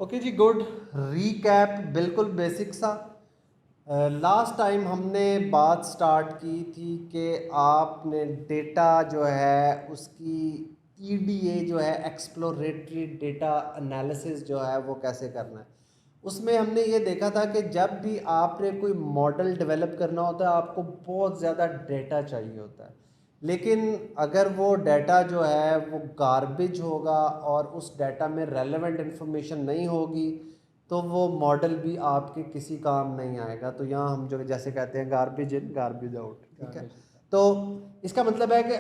Okay जी, good recap. बिल्कुल basic सा। Last time हमने बात स्टार्ट की थी कि आपने डेटा जो है उसकी ईडीए जो है एक्सप्लोरेटरी डेटा एनालिसिस जो है वो कैसे करना है। उसमें हमने ये देखा था कि जब भी आपने कोई मॉडल डेवलप करना होता है आपको बहुत ज़्यादा डेटा चाहिए होता है, लेकिन अगर वो डाटा जो है वो गार्बेज होगा और उस डाटा में रेलेवेंट इन्फॉर्मेशन नहीं होगी तो वो मॉडल भी आपके किसी काम नहीं आएगा। तो यहाँ हम जो जैसे कहते हैं गार्बेज इन गार्बेज आउट, ठीक है। तो इसका मतलब है कि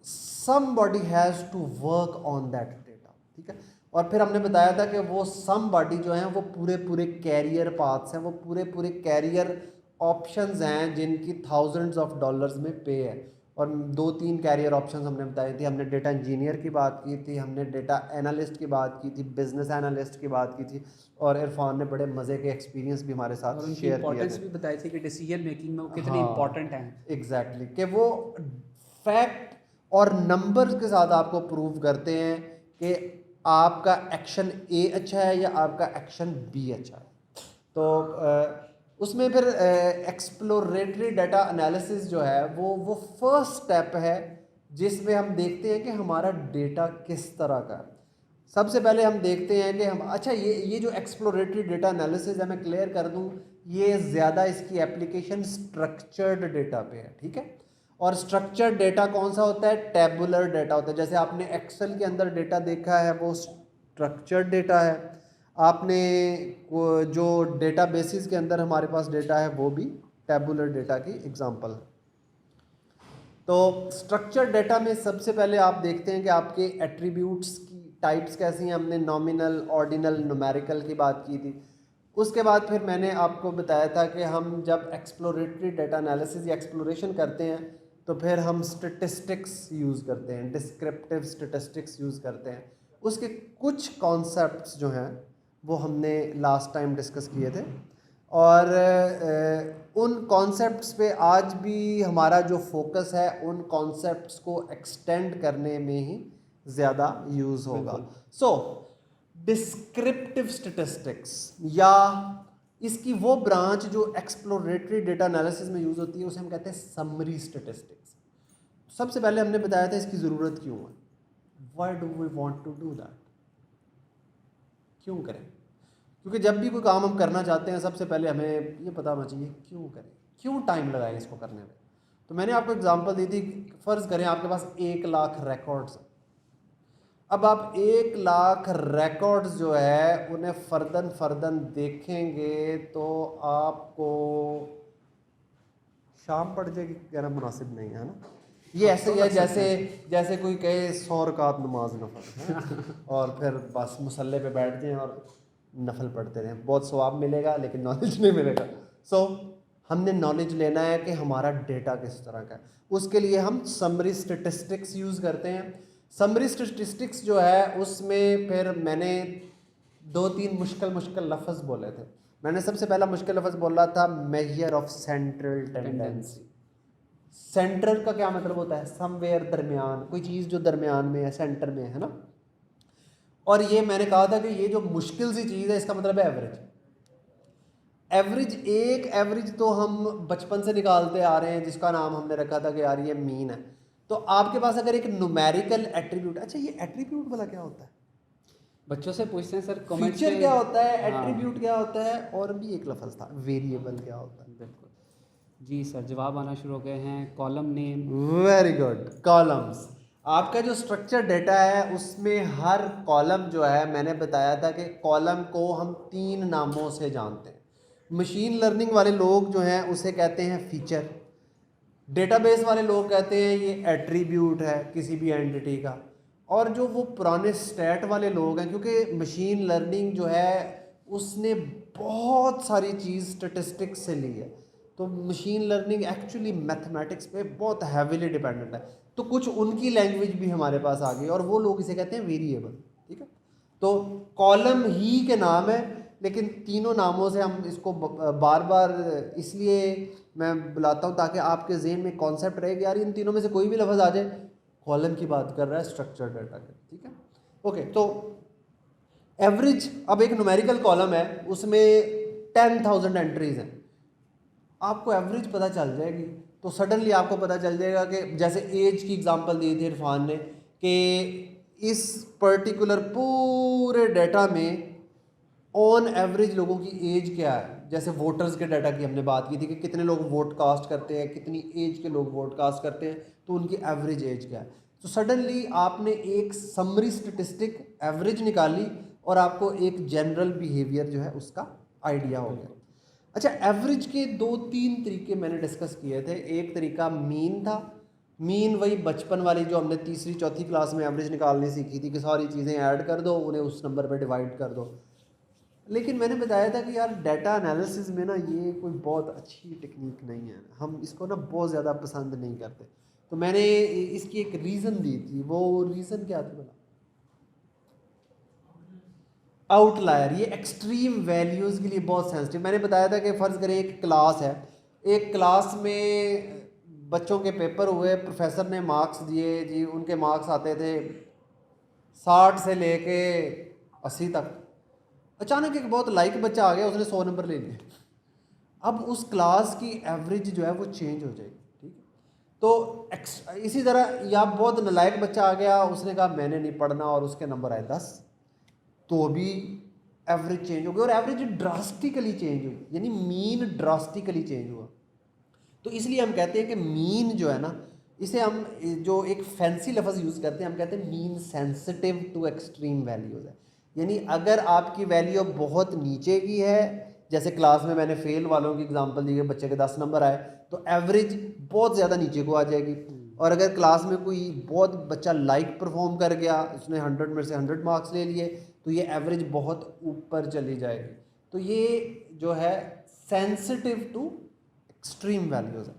somebody has to work on that data, ठीक है। और फिर हमने बताया था कि वो समबॉडी जो है वो पूरे पूरे कैरियर पाथ्स हैं, वो पूरे पूरे कैरियर ऑप्शंस हैं जिनकी थाउजेंड्स ऑफ डॉलर्स में पे है। और दो तीन कैरियर ऑप्शंस हमने बताई थी। हमने डेटा इंजीनियर की बात की थी, हमने डेटा एनालिस्ट की बात की थी, बिजनेस एनालिस्ट की बात की थी, और इरफान ने बड़े मज़े के एक्सपीरियंस भी हमारे साथ और उनकी शेयर किए इंपॉर्टेंस थे। भी बताई थी कि डिसीजन मेकिंग में वो कितने हाँ, इंपॉर्टेंट हैं। एग्जैक्टली कि वो फैक्ट और नंबर्स के साथ आपको प्रूव करते हैं कि आपका एक्शन ए अच्छा है या आपका एक्शन बी अच्छा है। तो उसमें फिर एक्सप्लोरेटरी डाटा एनालिसिस जो है वो फर्स्ट स्टेप है जिसमें हम देखते हैं कि हमारा डेटा किस तरह का है। सबसे पहले हम देखते हैं कि हम अच्छा ये जो एक्सप्लोरेटरी डेटा एनालिसिस है, मैं क्लियर कर दूं, ये ज़्यादा इसकी एप्लीकेशन स्ट्रक्चर्ड डेटा पे है, ठीक है। और स्ट्रक्चर्ड डेटा कौन सा होता है? टेबुलर डेटा होता है। जैसे आपने एक्सेल के अंदर डेटा देखा है वो स्ट्रक्चर्ड डेटा है। आपने जो डेटा बेसिस के अंदर हमारे पास डेटा है वो भी टेबुलर डेटा की एग्जांपल है। तो स्ट्रक्चर डेटा में सबसे पहले आप देखते हैं कि आपके एट्रीब्यूट्स की टाइप्स कैसी हैं। हमने नॉमिनल, ऑर्डिनल, न्यूमेरिकल की बात की थी। उसके बाद फिर मैंने आपको बताया था कि हम जब एक्सप्लोरेटरी डेटा एनालिसिस या एक्सप्लोरेशन करते हैं तो फिर हम स्टेटिस्टिक्स यूज़ करते हैं, डिस्क्रिप्टिव स्टेटिस्टिक्स यूज़ करते हैं। उसके कुछ कॉन्सेप्ट्स जो हैं वो हमने लास्ट टाइम डिस्कस किए थे, और उन कॉन्सेप्ट्स पे आज भी हमारा जो फोकस है उन कॉन्सेप्ट्स को एक्सटेंड करने में ही ज़्यादा यूज़ होगा। सो डिस्क्रिप्टिव स्टेटिस्टिक्स या इसकी वो ब्रांच जो एक्सप्लोरेटरी डेटा एनालिसिस में यूज़ होती है उसे हम कहते हैं समरी स्टेटिस्टिक्स। सबसे पहले हमने बताया था इसकी ज़रूरत क्यों है, why do we want to do that, क्यों करें। क्योंकि जब भी कोई काम हम करना चाहते हैं सबसे पहले हमें ये पता होना चाहिए क्यों करें, क्यों टाइम लगाएं इसको करने में। तो मैंने आपको एग्जांपल दी थी, फ़र्ज़ करें आपके पास 1,00,000 रिकॉर्ड्स। अब आप 1,00,000 रिकॉर्ड्स जो है उन्हें फ़र्दन फ़र्दन देखेंगे तो आपको शाम पड़ जाएगी, कहना मुनासिब नहीं है ना। ये ऐसे ही है जैसे जैसे कोई कहे 100 रकात नमाज नफल और फिर बस मुसल्ले पे बैठ जाएं और नफल पढ़ते रहें, बहुत सवाब मिलेगा लेकिन नॉलेज नहीं मिलेगा। सो हमने नॉलेज लेना है कि हमारा डेटा किस तरह का है। उसके लिए हम समरी स्टेटिस्टिक्स यूज़ करते हैं। समरी स्टेटिस्टिक्स जो है उसमें फिर मैंने दो तीन मुश्किल मुश्किल लफ्ज़ बोले थे। मैंने सबसे पहला मुश्किल लफ्ज़ बोला था major of central tendency. Centre का क्या मतलब होता है? समवेयर, दरमियान, कोई चीज़ जो दरमियान में है, सेंटर में है ना। और ये मैंने कहा था कि ये जो मुश्किल सी चीज़ है इसका मतलब है एवरेज। एवरेज, एक एवरेज तो हम बचपन से निकालते आ रहे हैं जिसका नाम हमने रखा था कि यार ये मीन है। तो आपके पास अगर एक न्यूमेरिकल एट्रीब्यूट, अच्छा ये एट्रीब्यूट वाला क्या होता है? बच्चों से पूछते हैं सर कमेंट्स फीचर में। क्या होता है, हाँ एट्रीब्यूट क्या होता है, और भी एक लफ्ज़ था वेरिएबल क्या होता है। बिल्कुल जी सर, जवाब आना शुरू हो गए हैं। Column name. Very good, columns. आपका जो स्ट्रक्चर डेटा है उसमें हर कॉलम जो है, मैंने बताया था कि कॉलम को हम 3 नामों से जानते हैं। मशीन लर्निंग वाले लोग जो हैं उसे कहते हैं फीचर, डेटाबेस वाले लोग कहते हैं ये एट्रीब्यूट है किसी भी एंटिटी का, और जो वो पुराने स्टैट वाले लोग हैं, क्योंकि मशीन लर्निंग जो है उसने बहुत सारी चीज़ स्टेटिस्टिक्स से ली है, तो मशीन लर्निंग एक्चुअली मैथमेटिक्स पे बहुत हैवीली डिपेंडेंट है। तो कुछ उनकी लैंग्वेज भी हमारे पास आ गई और वो लोग इसे कहते हैं वेरिएबल, ठीक है। तो कॉलम ही के नाम है, लेकिन तीनों नामों से हम इसको बार बार इसलिए मैं बुलाता हूँ ताकि आपके ज़हन में कॉन्सेप्ट रहे कि यार इन तीनों में से कोई भी लफ्ज़ आ जाए, कॉलम की बात कर रहा है स्ट्रक्चर डाटा के, ठीक है। ओके, तो एवरेज, अब एक न्यूमेरिकल कॉलम है, उसमें 10,000 एंट्रीज हैं, आपको एवरेज पता चल जाएगी तो सडनली आपको पता चल जाएगा कि जैसे एज की एग्जांपल दी थी इरफान ने कि इस पर्टिकुलर पूरे डाटा में ऑन एवरेज लोगों की एज क्या है। जैसे वोटर्स के डाटा की हमने बात की थी कि कितने लोग वोट कास्ट करते हैं, कितनी एज के लोग वोट कास्ट करते हैं, तो उनकी एवरेज एज क्या है। तो सडनली आपने एक समरी स्टेटिस्टिक एवरेज निकाली और आपको एक जनरल बिहेवियर जो है उसका आइडिया हो गया। अच्छा, एवरेज के 2-3 तरीके मैंने डिस्कस किए थे। एक तरीका मीन था। मीन वही बचपन वाली जो हमने तीसरी चौथी क्लास में एवरेज निकालनी सीखी थी कि सारी चीज़ें ऐड कर दो, उन्हें उस नंबर पे डिवाइड कर दो। लेकिन मैंने बताया था कि यार डाटा एनालिसिस में ना ये कोई बहुत अच्छी टेक्निक नहीं है, हम इसको ना बहुत ज़्यादा पसंद नहीं करते। तो मैंने इसकी एक रीज़न दी थी, वो रीज़न क्या थी बोला, आउटलायर। ये एक्सट्रीम वैल्यूज़ के लिए बहुत सेंसिटिव। मैंने बताया था कि फ़र्ज़ करें एक क्लास है, एक क्लास में बच्चों के पेपर हुए, प्रोफेसर ने मार्क्स दिए जी, उनके मार्क्स आते थे 60 से लेके 80 तक। अचानक एक बहुत लाइक बच्चा आ गया, उसने 100 नंबर ले लिए। अब उस क्लास की एवरेज जो है वो चेंज हो जाएगी, ठीक है। तो इसी तरह या बहुत नालायक बच्चा आ गया, उसने कहा मैंने नहीं पढ़ना और उसके नंबर आए 10, तो भी एवरेज चेंज हो गई और एवरेज ड्रास्टिकली चेंज हुई, यानी मीन ड्रास्टिकली चेंज हुआ। तो इसलिए हम कहते हैं कि मीन जो है ना, इसे हम जो एक फैंसी लफ्ज़ यूज़ करते हैं, हम कहते हैं mean sensitive to extreme values है। यानी अगर आपकी वैल्यू बहुत नीचे की है, जैसे क्लास में मैंने फेल वालों की एग्जांपल दी है, बच्चे के 10 नंबर आए, तो एवरेज बहुत ज़्यादा नीचे को आ जाएगी। और अगर क्लास में कोई बहुत बच्चा लाइक परफॉर्म कर गया, उसने 100 में से 100 मार्क्स ले लिए, तो ये एवरेज बहुत ऊपर चली जाएगी। तो ये जो है सेंसिटिव टू एक्सट्रीम वैल्यूज़ है।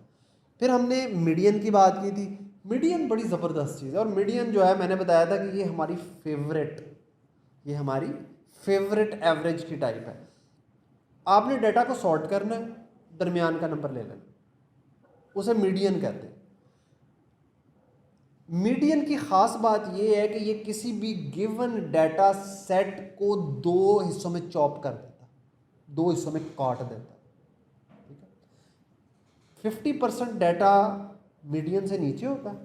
फिर हमने मीडियन की बात की थी। मीडियन बड़ी ज़बरदस्त चीज़ है, और मीडियन जो है मैंने बताया था कि ये हमारी फेवरेट एवरेज की टाइप है। आपने डाटा को सॉर्ट करना है, दरमियान का नंबर ले लेना, उसे मीडियन कहते हैं। मीडियन की ख़ास बात यह है कि ये किसी भी गिवन डाटा सेट को 2 हिस्सों में चॉप कर देता है, 2 हिस्सों में काट देता है। 50% डाटा मीडियन से नीचे होता है,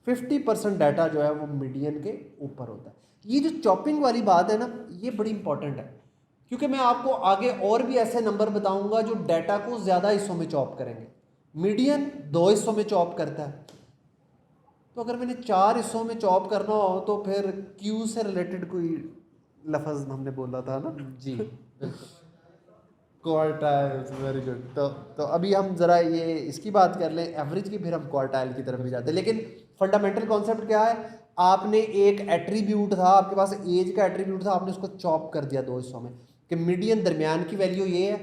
50% डाटा जो है वो मीडियन के ऊपर होता है। ये जो चॉपिंग वाली बात है ना, ये बड़ी इंपॉर्टेंट है, क्योंकि मैं आपको आगे और भी ऐसे नंबर बताऊंगा जो डाटा को ज़्यादा हिस्सों में चॉप करेंगे। मीडियन 2 हिस्सों में चॉप करता है, तो अगर मैंने 4 हिस्सों में चॉप करना हो तो फिर क्यू से रिलेटेड कोई लफ्ज़ हमने बोला था ना जी बिल्कुल। Quartiles, very good. तो अभी हम ज़रा ये इसकी बात कर लें एवरेज की, फिर हम क्वार्टाइल की तरफ भी जाते हैं। लेकिन फंडामेंटल कॉन्सेप्ट क्या है, आपने एक एट्रीब्यूट था आपके पास, एज का एट्रीब्यूट था, आपने उसको चॉप कर दिया 2 हिस्सों में कि मीडियन दरमियान की वैल्यू ये है,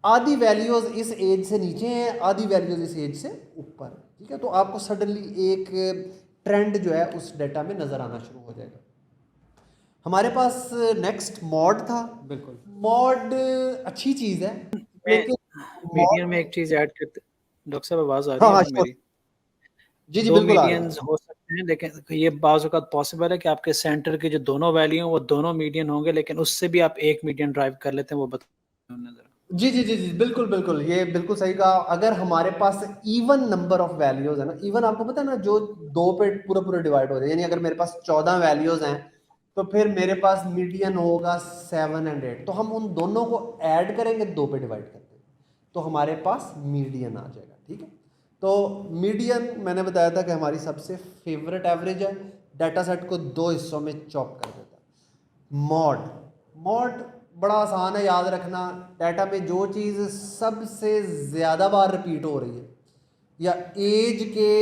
आधी वैल्यूज़ इस एज से नीचे हैं, आधी वैल्यूज़ इस एज से ऊपर, ठीक है। तो आपको सडनली एक ट्रेंड जो है उस डाटा में नज़र आना शुरू हो जाएगा। हमारे पास नेक्स्ट मॉड था। बिल्कुल। मॉड अच्छी चीज़ है, मैं लेकिन मॉड, मीडियन में एक चीज ऐड करते। डॉक्टर साहब आवाज आ रही हाँ है हाँ ना श्योर, मेरी? जी जी दो बिल्कुल आ रहा है। मीडियंस हो सकते हैं, लेकिन ये बाज़ औक़ात पॉसिबल है कि आपके सेंटर के जो दोनों वैल्यू हैं वो दोनों मीडियन होंगे, लेकिन उससे भी आप एक मीडियन ड्राइव कर लेते हैं, वो बताइए जरा। जी जी जी जी बिल्कुल बिल्कुल, ये बिल्कुल सही कहा। अगर हमारे पास इवन नंबर ऑफ वैल्यूज है ना, इवन आपको पता है ना, जो 2 पे पूरा पूरा डिवाइड हो जाए, यानी अगर मेरे पास 14 वैल्यूज हैं तो फिर मेरे पास मीडियन होगा 7 और 8, तो हम उन दोनों को ऐड करेंगे, 2 पे डिवाइड करते हैं, तो हमारे पास मीडियन आ जाएगा, ठीक है। तो मीडियन मैंने बताया था कि हमारी सबसे फेवरेट एवरेज है, डाटा सेट को 2 हिस्सों में चॉप कर देता है। मॉड, मॉड बड़ा आसान है याद रखना। डाटा में जो चीज़ सबसे ज़्यादा बार रिपीट हो रही है, या एज के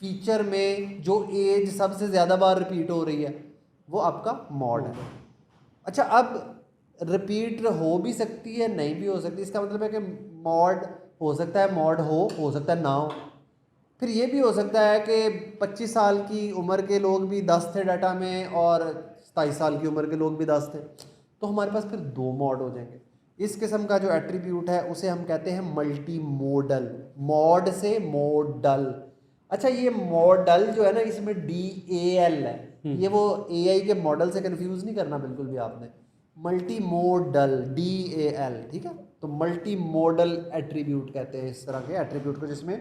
फीचर में जो एज सबसे ज़्यादा बार रिपीट हो रही है, वो आपका मॉड है। अच्छा, अब रिपीट हो भी सकती है, नहीं भी हो सकती। इसका मतलब है कि मॉड हो सकता है, मॉड हो सकता है ना हो। फिर ये भी हो सकता है कि 25 साल की उम्र के लोग भी 10 थे डाटा में, और 27 साल की उम्र के लोग भी 10 थे, तो हमारे पास फिर 2 मॉड हो जाएंगे। इस किस्म का जो एट्रीब्यूट है उसे हम कहते हैं मल्टी मोडल, मॉड से मोडल। अच्छा, ये मॉडल जो है ना, इसमें DAL है, ये वो एआई के मॉडल से कंफ्यूज नहीं करना बिल्कुल भी आपने। मल्टी मोडल, DAL, ठीक है। तो मल्टी मॉडल एट्रीब्यूट कहते हैं इस तरह के एट्रीब्यूट को जिसमें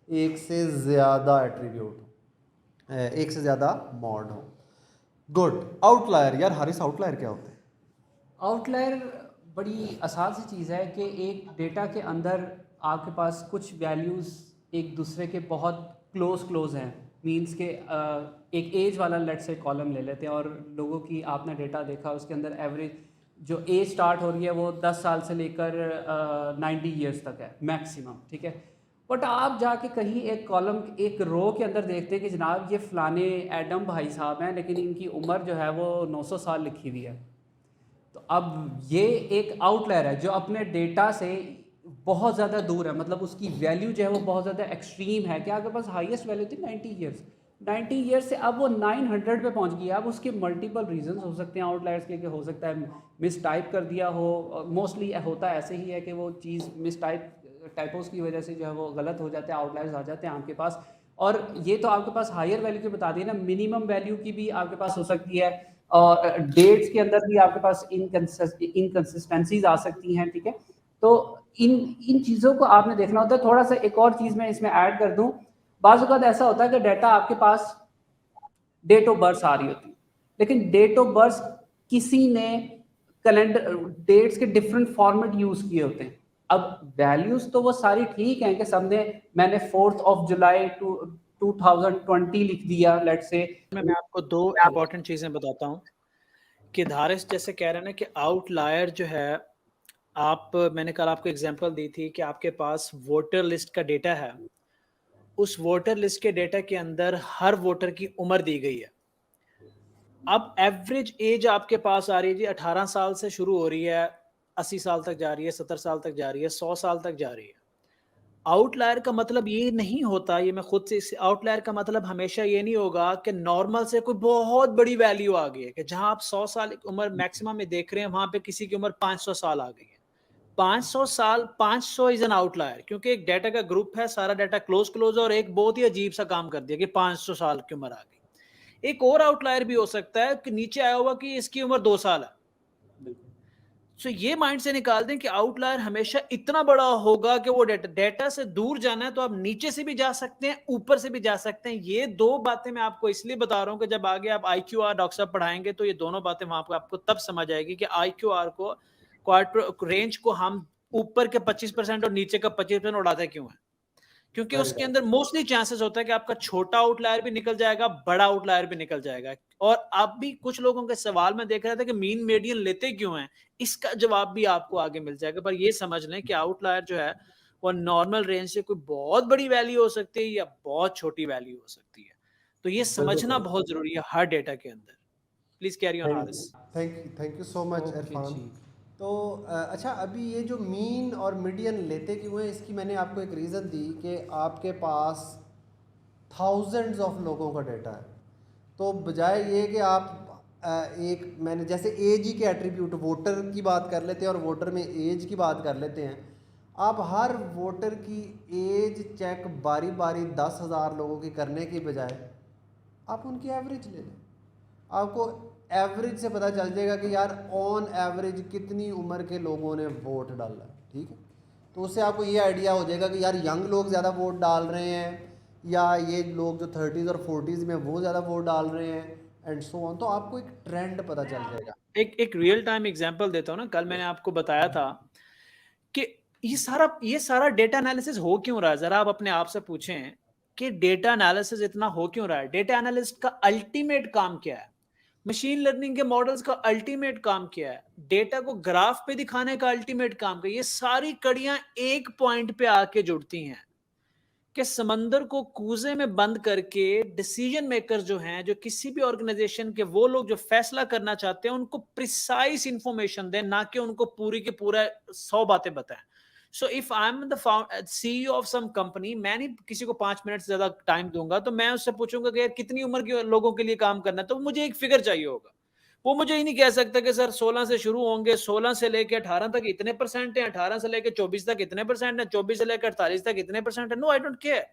एक से ज़्यादा एट्रीब्यूट हो, एक से ज़्यादा मॉड हो। गुड। आउटलायर, यार हारिस आउटलायर क्या होते हैं? आउटलायर बड़ी आसान सी चीज़ है कि एक डेटा के अंदर आपके पास कुछ वैल्यूज़ एक दूसरे के बहुत क्लोज हैं। मींस के एक एज वाला लेट से कॉलम ले लेते हैं और लोगों की आपने डेटा देखा उसके अंदर एवरेज जो एज स्टार्ट हो रही है वो 10 साल से लेकर 90 ईयर्स तक है मैक्सिमम, ठीक है। बट आप जाके कहीं एक कॉलम एक रो के अंदर देखते हैं कि जनाब ये फ़लाने एडम भाई साहब हैं लेकिन इनकी उम्र जो है वो 900 साल लिखी हुई है। तो अब ये एक आउटलायर है जो अपने डेटा से बहुत ज़्यादा दूर है, मतलब उसकी वैल्यू जो है वो बहुत ज़्यादा एक्सट्रीम है कि आपके पास हाईएस्ट वैल्यू थी 90 ईयर्स, 90 ईयर्स से अब वो 900 पे पहुंच गई है। अब उसके मल्टीपल रीजंस हो सकते हैं आउटलायर्स के, कि हो सकता है मिस टाइप कर दिया हो, मोस्टली होता ऐसे ही है कि वो चीज़ मिस टाइपोस की वजह से जो है वो गलत हो जाते हैं, आउटलायर्स आ जाते हैं आपके पास। और ये तो आपके पास हायर वैल्यू की बता दी ना, मिनिमम वैल्यू की भी आपके पास हो सकती है और डेट्स के अंदर भी आपके पास इनकंसिस्टेंसीज आ सकती हैं, ठीक है। तो इन इन चीज़ों को आपने देखना होता है। थोड़ा सा एक और चीज़ मैं इसमें ऐड कर दूं, बाज़ औक़ात ऐसा होता है कि डाटा आपके पास डेट ऑफ बर्थ आ रही होती है लेकिन डेट ऑफ बर्थ किसी ने कैलेंडर डेट्स के डिफरेंट फॉर्मेट यूज किए होते हैं। अब वैल्यूज तो वो सारी ठीक हैं कि सबने मैंने 4 जुलाई 2020 लिख दिया लेट से। मैं आपको दो इम्पोर्टेंट चीजें बताता हूँ कि धारिस जैसे कह रहे हैं ना कि आउटलायर जो है, मैंने कल आपको एग्जांपल दी थी कि आपके पास वोटर लिस्ट का डेटा है, उस वोटर लिस्ट के डेटा के अंदर हर वोटर की उम्र दी गई है। अब एवरेज एज आपके पास आ रही है जी 18 साल से शुरू हो रही है, 80 साल तक जा रही है, 70 साल तक जा रही है, 100 साल तक जा रही है। आउटलायर का मतलब ये नहीं होता, ये मैं खुद से, आउटलायर का मतलब हमेशा ये नहीं होगा कि नॉर्मल से कोई बहुत बड़ी वैल्यू आ गई है, कि जहां आप 100 साल की उम्र मैक्सिमम में देख रहे हैं वहां पे किसी की उम्र 500 साल आ गई है। 500 साल, 500 इज एन आउटलायर, क्योंकि एक डाटा का ग्रुप है, सारा डाटा क्लोज और एक बहुत ही अजीब सा काम कर दिया कि 500 साल की उम्र आ गई। एक और आउटलायर भी हो सकता है कि नीचे आया हुआ कि इसकी उम्र 2 साल है। सो ये माइंड से निकाल दें कि आउटलायर हमेशा इतना बड़ा होगा कि वो डेटा से दूर जाना है तो आप नीचे से भी जा सकते हैं, ऊपर से भी जा सकते हैं। ये दो बातें मैं आपको इसलिए बता रहा हूं कि जब आगे आप IQR डॉक्टर साहब पढ़ाएंगे तो ये दोनों बातें वहां पर आपको तब समझ आएगी कि IQR को, क्वार्टर रेंज को हम ऊपर के 25% और नीचे का 25% उड़ाते क्यों है, क्योंकि उसके अंदर मोस्टली चांसेस होता है कि आपका छोटा आउटलायर भी निकल जाएगा, बड़ा आउटलायर भी निकल जाएगा। और आप भी कुछ लोगों के सवाल में देख रहे थे कि मीन मीडियन लेते क्यों हैं, इसका जवाब भी आपको आगे मिल जाएगा। पर ये समझ लें कि आउटलायर जो है वो नॉर्मल रेंज से कोई बहुत बड़ी वैल्यू हो सकती है या बहुत छोटी वैल्यू हो सकती है। तो ये समझना बहुत जरूरी है हर डेटा के अंदर। Please carry on Haris. Thank you so much Irfan. तो अच्छा, अभी ये जो मीन और मीडियन लेते क्यों हैं, इसकी मैंने आपको एक रीज़न दी कि आपके पास थाउजेंड्स ऑफ लोगों का डेटा है। तो बजाय ये कि आप एक, मैंने जैसे एज ही के एट्रीब्यूट वोटर की बात कर लेते हैं और वोटर में एज की बात कर लेते हैं, आप हर वोटर की एज चेक बारी बारी 10,000 लोगों की करने की बजाय आप उनकी एवरेज ले लें। आपको एवरेज से पता चल जाएगा कि यार ऑन एवरेज कितनी उम्र के लोगों ने वोट डाला है, ठीक है। तो उससे आपको ये आइडिया हो जाएगा कि यार यंग लोग ज़्यादा वोट डाल रहे हैं या ये लोग जो 30s और 40s में वो ज़्यादा वोट डाल रहे हैं, एंड सो ऑन। तो आपको एक ट्रेंड पता चल जाएगा। एक रियल टाइम एग्जांपल देता हूं ना, कल मैंने आपको बताया था कि ये सारा डेटा एनालिसिस हो क्यों रहा है। जरा आप अपने आप से पूछें कि डेटा एनालिसिस इतना हो क्यों रहा है। डेटा एनालिस्ट का अल्टीमेट काम क्या है, मशीन लर्निंग के मॉडल्स का अल्टीमेट काम क्या है, डेटा को ग्राफ पे दिखाने का अल्टीमेट काम क्या है। ये सारी कड़ियां एक पॉइंट पे आके जुड़ती हैं कि समंदर को कूजे में बंद करके डिसीजन मेकर जो हैं, जो किसी भी ऑर्गेनाइजेशन के, वो लोग जो फैसला करना चाहते हैं उनको प्रिसाइज इंफॉर्मेशन दें, ना कि उनको पूरी के पूरा 100 बातें बताएं। So if I am the CEO of some company, मैं नहीं किसी को 5 मिनट से ज्यादा टाइम दूंगा, तो मैं उससे पूछूंगा कि यार कितनी उम्र के लोगों के लिए काम करना है, तो मुझे एक फिगर चाहिए होगा। वो मुझे ही नहीं कह सकता कि सर 16 से शुरू होंगे, 16 से लेकर 18 तक इतने परसेंट है, 18 से लेकर 24 तक इतने परसेंट है, 24 से लेकर 48 तक इतने परसेंट है। No, I don't care.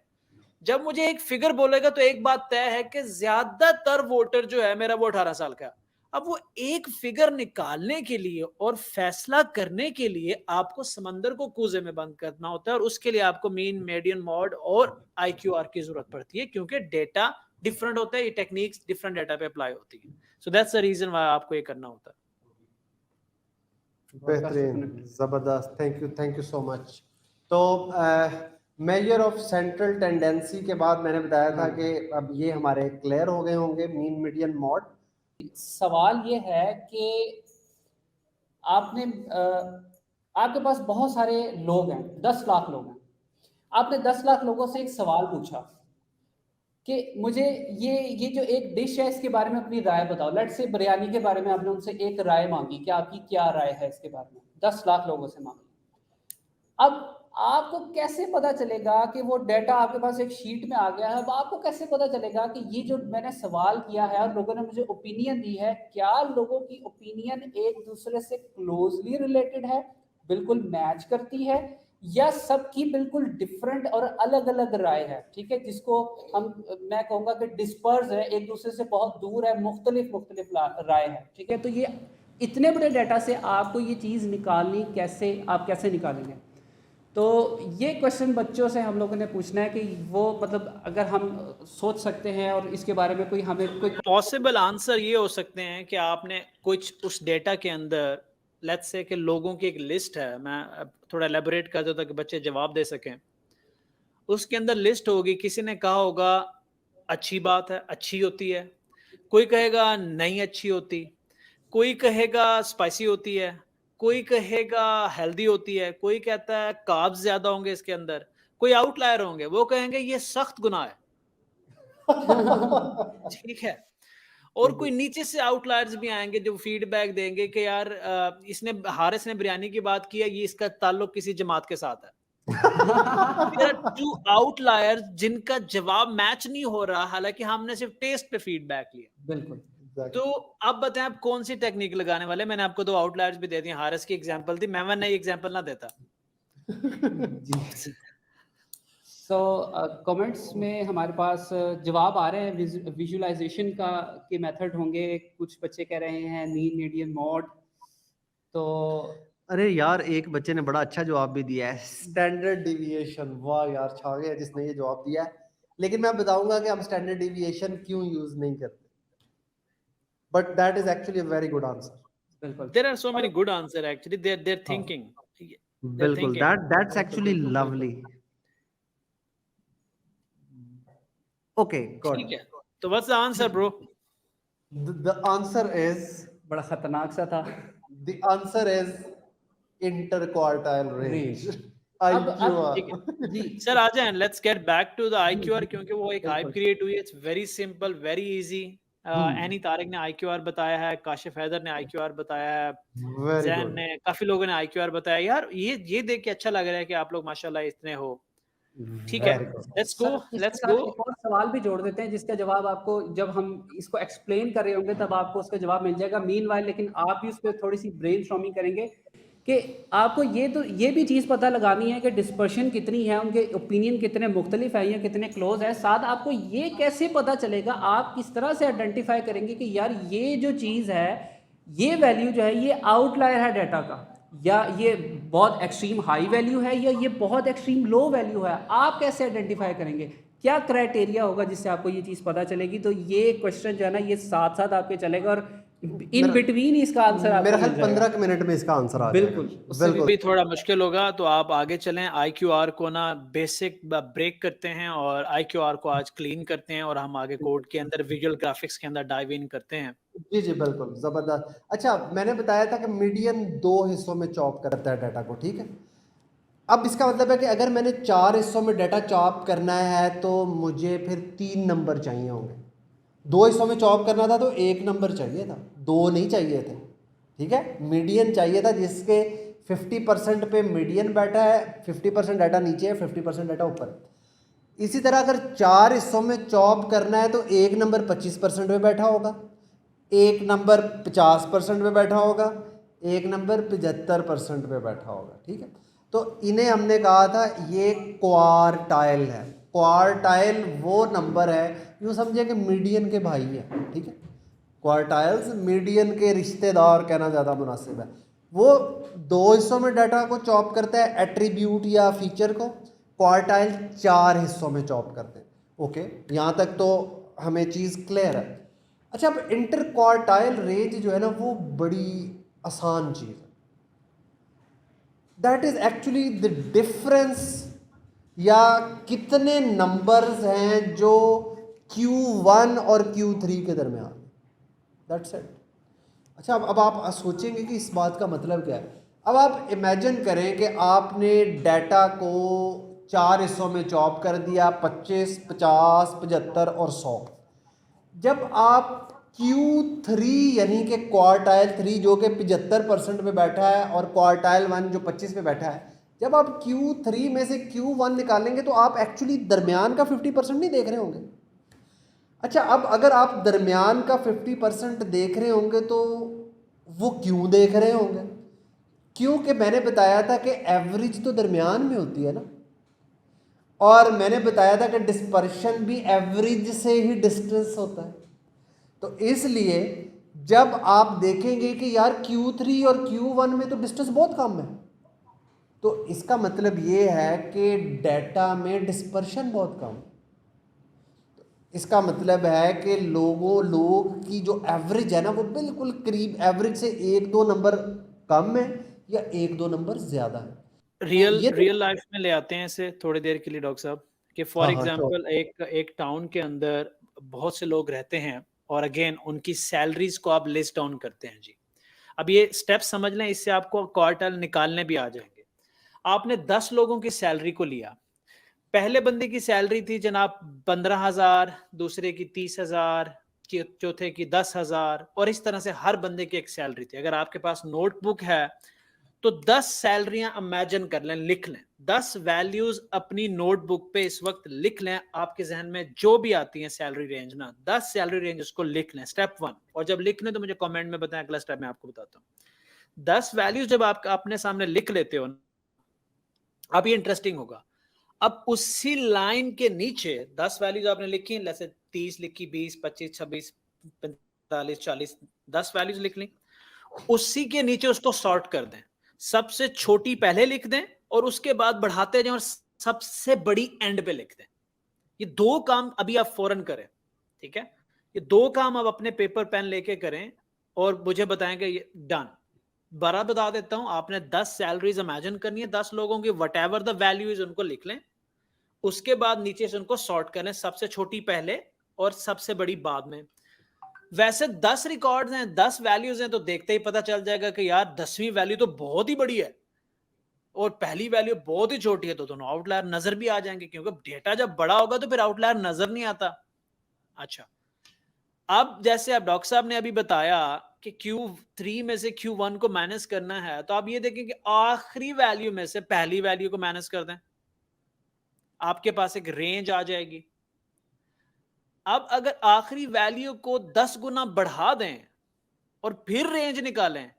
जब मुझे एक फिगर बोलेगा तो एक बात तय है कि ज्यादातर वोटर जो है मेरा वो 18 साल का है। अब वो एक फिगर निकालने के लिए और फैसला करने के लिए आपको समंदर को कूजे में बंद करना होता है, और उसके लिए आपको मीन, मीडियन, मॉड और IQR की जरूरत पड़ती है, क्योंकि डेटा डिफरेंट होता है, ये टेक्निक्स डिफरेंट डेटा पे अप्लाई होती है। So that's the reason why आपको ये करना होता है। बेहतरीन, ज़बरदस्त, थैंक यू सो मच। तो मेजर ऑफ सेंट्रल टेंडेंसी के बाद मैंने बताया था कि अब ये हमारे क्लियर हो गए होंगे, मीन, मीडियन, मॉड। सवाल ये है कि आपने आपके पास बहुत सारे लोग हैं, 10 लाख लोग हैं, आपने 10 लाख लोगों से एक सवाल पूछा कि मुझे ये जो एक डिश है इसके बारे में अपनी राय बताओ। लेट्स से बिरयानी के बारे में आपने उनसे एक राय मांगी कि आपकी क्या राय है इसके बारे में, 10 लाख लोगों से मांगी। अब आपको कैसे पता चलेगा कि वो डेटा आपके पास एक शीट में आ गया है? अब आपको कैसे पता चलेगा कि ये जो मैंने सवाल किया है और लोगों ने मुझे ओपिनियन दी है, क्या लोगों की ओपिनियन एक दूसरे से क्लोजली रिलेटेड है, बिल्कुल मैच करती है, या सबकी बिल्कुल डिफरेंट और अलग अलग राय है? ठीक है, जिसको मैं कहूँगा कि डिस्पर्स है, एक दूसरे से बहुत दूर है, मुख्तलिफ राय है। ठीक है, तो ये इतने बड़े डाटा से आपको ये चीज़ निकालनी कैसे, आप कैसे निकालेंगे? तो ये क्वेश्चन बच्चों से हम लोगों ने पूछना है कि वो मतलब अगर हम सोच सकते हैं और इसके बारे में कोई हमें कोई पॉसिबल आंसर ये हो सकते हैं कि आपने कुछ उस डेटा के अंदर, लेट्स से कि लोगों की एक लिस्ट है, मैं थोड़ा एलेबोरेट कर देता कि बच्चे जवाब दे सकें। उसके अंदर लिस्ट होगी, किसी ने कहा होगा अच्छी बात है, अच्छी होती है, कोई कहेगा नहीं अच्छी होती, कोई कहेगा स्पाइसी होती है, कोई कहेगा हेल्दी होती है, कोई कहता है कार्ब्स ज्यादा होंगे इसके अंदर, कोई आउटलायर होंगे, वो कहेंगे ये सख्त गुनाह है। ठीक है। और कोई नीचे से आउटलायर्स भी आएंगे जो फीडबैक देंगे कि यार इसने, हारिस ने बिरयानी की बात की है, ये इसका ताल्लुक किसी जमात के साथ है। देयर आर 2 आउटलायर्स जिनका जवाब मैच नहीं हो रहा, हालांकि हमने सिर्फ टेस्ट पे फीडबैक लिया। बिल्कुल। तो अब बताएं आप कौन सी टेक्निक लगाने वाले? मैंने आपको 2 आउटलायर्स भी दे दिए, हारिस की एग्जांपल दी, मैं नई एग्जांपल ना देता। जी। सो कमेंट्स में हमारे पास जवाब आ रहे हैं, विजुअलाइजेशन का के मेथड होंगे। कुछ बच्चे कह रहे हैं मीन, मीडियन, मॉड। तो अरे यार, एक बच्चे ने बड़ा अच्छा जवाब भी दिया है, स्टैंडर्ड डिविएशन। वाह यार, छा गया जिसने ये जवाब दिया है। लेकिन मैं बताऊंगा कि हम स्टैंडर्ड डिविएशन क्यों यूज नहीं करते, but that is actually a very good answer. बिल्कुल। There are so many good answer actually. They're thinking. They're बिल्कुल, thinking. That's actually lovely. Okay, good. ठीक है। तो what's the answer, bro? The answer is, बड़ा खतरनाक सा था। The answer is interquartile range, range. ठीक है। IQR। जी सर आ जाएं, let's get back to the IQR, क्योंकि वो एक हाइप बिल्कुल। क्रिएट हुई है। It's very simple, very easy. एनी तारिक ने IQR बताया है, काशिफ हैदर ने IQR बताया है, वेरी जैन गुड, ने, काफी लोगों ने IQR बताया। यार ये देख के अच्छा लग रहा है कि आप लोग माशाल्लाह इतने हो। ठीक है, very good. Let's go, sir इसके लेट्स गो। साथ एक और सवाल भी जोड़ देते हैं जिसका जवाब आपको जब हम इसको एक्सप्लेन कर रहे होंगे तब आपको उसका जवाब मिल जाएगा। मीनवाइल लेकिन आप भी उस पर थोड़ी सी ब्रेनस्टॉर्मिंग करेंगे कि आपको ये भी चीज़ पता लगानी है कि डिस्पर्शन कितनी है, उनके ओपिनियन कितने मुख्तलिफ है या कितने क्लोज है। साथ आपको ये कैसे पता चलेगा, आप किस तरह से आइडेंटिफाई करेंगे कि यार ये जो चीज़ है, ये वैल्यू जो है ये आउटलायर है डाटा का, या ये बहुत एक्सट्रीम हाई वैल्यू है या ये बहुत एक्सट्रीम लो वैल्यू है। आप कैसे आइडेंटिफाई करेंगे, क्या क्राइटेरिया होगा जिससे आपको ये चीज़ पता चलेगी? तो ये क्वेश्चन जो है ना ये साथ साथ आपके चलेगा और इन बिटवीन इसका आंसर आपको मेरा ख्याल मिल जाएगा। 15 मिनट में इसका आंसर आ जाएगा। बिल्कुल, उससे बिल्कुल। भी थोड़ा मुश्किल होगा, तो आप आगे चलें। IQR को ना बेसिक ब्रेक करते हैं और IQR को आज क्लीन करते हैं, और हम आगे कोड के अंदर विजुअल ग्राफिक्स के अंदर डाइव इन करते हैं। जी जी बिल्कुल, जबरदस्त। अच्छा, मैंने बताया था कि मीडियन 2 हिस्सों में चॉप करता है डाटा को, ठीक है। अब इसका मतलब है कि अगर मैंने 4 हिस्सों में डाटा चॉप करना है तो मुझे फिर 3 नंबर चाहिए होंगे। 2 हिस्सों में चॉप करना था तो 1 नंबर चाहिए था, 2 नहीं चाहिए थे, ठीक है। मीडियन चाहिए था जिसके 50% पे मीडियन बैठा है, 50% डाटा नीचे है, 50% डाटा ऊपर है। इसी तरह अगर 4 हिस्सों में चॉप करना है तो 1 नंबर 25% पे बैठा होगा, 1 नंबर 50% पे बैठा होगा, 1 नंबर 75% पे बैठा होगा, ठीक है। तो इन्हें हमने कहा था ये क्वार्टाइल है। क्वार्टाइल वो नंबर है, यूँ समझिए कि मीडियन के भाई है, ठीक है। क्वार्टाइल्स मीडियन के रिश्तेदार कहना ज़्यादा मुनासिब है। वो दो हिस्सों में डाटा को चॉप करता है, एट्रीब्यूट या फीचर को। क्वार्टाइल 4 हिस्सों में चॉप करते हैं। ओके, यहाँ तक तो हमें चीज़ क्लियर है। अच्छा, अब इंटर क्वार्टाइल रेंज जो है ना, वो बड़ी आसान चीज़ है। That is actually the difference, या कितने नंबर्स हैं जो Q1 और Q3 के दरमियान। That's it. अच्छा, अब आप सोचेंगे कि इस बात का मतलब क्या है। अब आप इमेजिन करें कि आपने डाटा को 4 हिस्सों में चॉप कर दिया, 25, 50, 75 और 100। जब आप Q3 यानी कि क्वार्टाइल 3 जो कि 75% पे बैठा है और क्वार्टाइल 1 जो 25 पे बैठा है, जब आप Q3 में से Q1 निकालेंगे तो आप एक्चुअली दरमियान का 50% नहीं देख रहे होंगे। अच्छा, अब अगर आप दरमियान का 50% देख रहे होंगे तो वो क्यों देख रहे होंगे? क्योंकि मैंने बताया था कि एवरेज तो दरमियान में होती है ना, और मैंने बताया था कि डिस्पर्शन भी एवरेज से ही डिस्टेंस होता है। तो इसलिए जब आप देखेंगे कि यार Q3 और Q1 में तो डिस्टेंस बहुत कम है, तो इसका मतलब ये है कि डाटा में डिस्पर्शन बहुत कम है। इसका मतलब है कि लोग की जो एवरेज है ना, वो बिल्कुल करीब एवरेज से 1-2 नंबर कम है या 1-2 नंबर ज़्यादा है। तो रियल ये तो रियल लाइफ में ले आते हैं इसे थोड़ी देर के लिए डॉक्टर साहब, कि फॉर हाँ हाँ, श्योर। एग्जांपल एक टाउन के अंदर बहुत से लोग रहते हैं और अगेन उनकी सैलरीज को आप लिस्ट डाउन करते हैं जी। अब ये स्टेप समझ लें, इससे आपको क्वार्टर निकालने भी आ जाएंगे। आपने 10 लोगों की सैलरी को लिया। पहले बंदे की सैलरी थी जनाब 15,000, दूसरे की 30,000, चौथे की 10,000, और इस तरह से हर बंदे की एक सैलरी थी। अगर आपके पास नोटबुक है तो 10 सैलरियां इमेजिन कर लें, लिख लें। 10 वैल्यूज अपनी नोटबुक पे इस वक्त लिख लें। आपके जहन में जो भी आती है सैलरी रेंज ना, 10 सैलरी रेंज उसको लिख लें, स्टेप 1। और जब लिख लें तो मुझे कमेंट में बताएं, अगला स्टेप मैं आपको बताता हूं। 10 वैल्यूज जब आप अपने सामने लिख लेते हो, अब ये इंटरेस्टिंग होगा। अब उसी लाइन के नीचे 10 वैल्यूज आपने लिखी, जैसे 30 लिखी, 20, 25, 26, 45, 40, 10 वैल्यूज लिख ली। उसी के नीचे उसको सॉर्ट कर दें। सबसे छोटी पहले लिख दें और उसके बाद बढ़ाते जाएं और सबसे बड़ी एंड पे लिख दें। ये दो काम अभी आप फौरन करें, ठीक है। ये दो काम आप अपने पेपर पेन लेके करें और मुझे बताएंगे ये डन। बड़ा बता देता हूं, आपने 10 सैलरीज इमेजिन करनी है, 10 लोगों की, what ever the value is, उनको लिख लें। उसके बाद नीचे से उनको सॉर्ट करें, सबसे छोटी पहले और सबसे बड़ी बाद में। वैसे 10 रिकॉर्ड्स हैं, 10 वैल्यूज हैं, तो देखते ही पता चल जाएगा कि यार 10वीं वैल्यू तो बहुत ही बड़ी है और पहली वैल्यू बहुत ही छोटी है, तो दोनों आउटलायर नजर भी आ जाएंगे, क्योंकि डेटा जब बड़ा होगा तो फिर आउटलायर नजर नहीं आता। अच्छा, अब जैसे अब डॉक्टर साहब ने अभी बताया कि Q3 में से Q1 को माइनस करना है, तो आप ये देखें कि आखिरी वैल्यू में से पहली वैल्यू को माइनस कर दें, आपके पास एक रेंज आ जाएगी। अब अगर आखिरी वैल्यू को 10 गुना बढ़ा दें और फिर रेंज निकालें,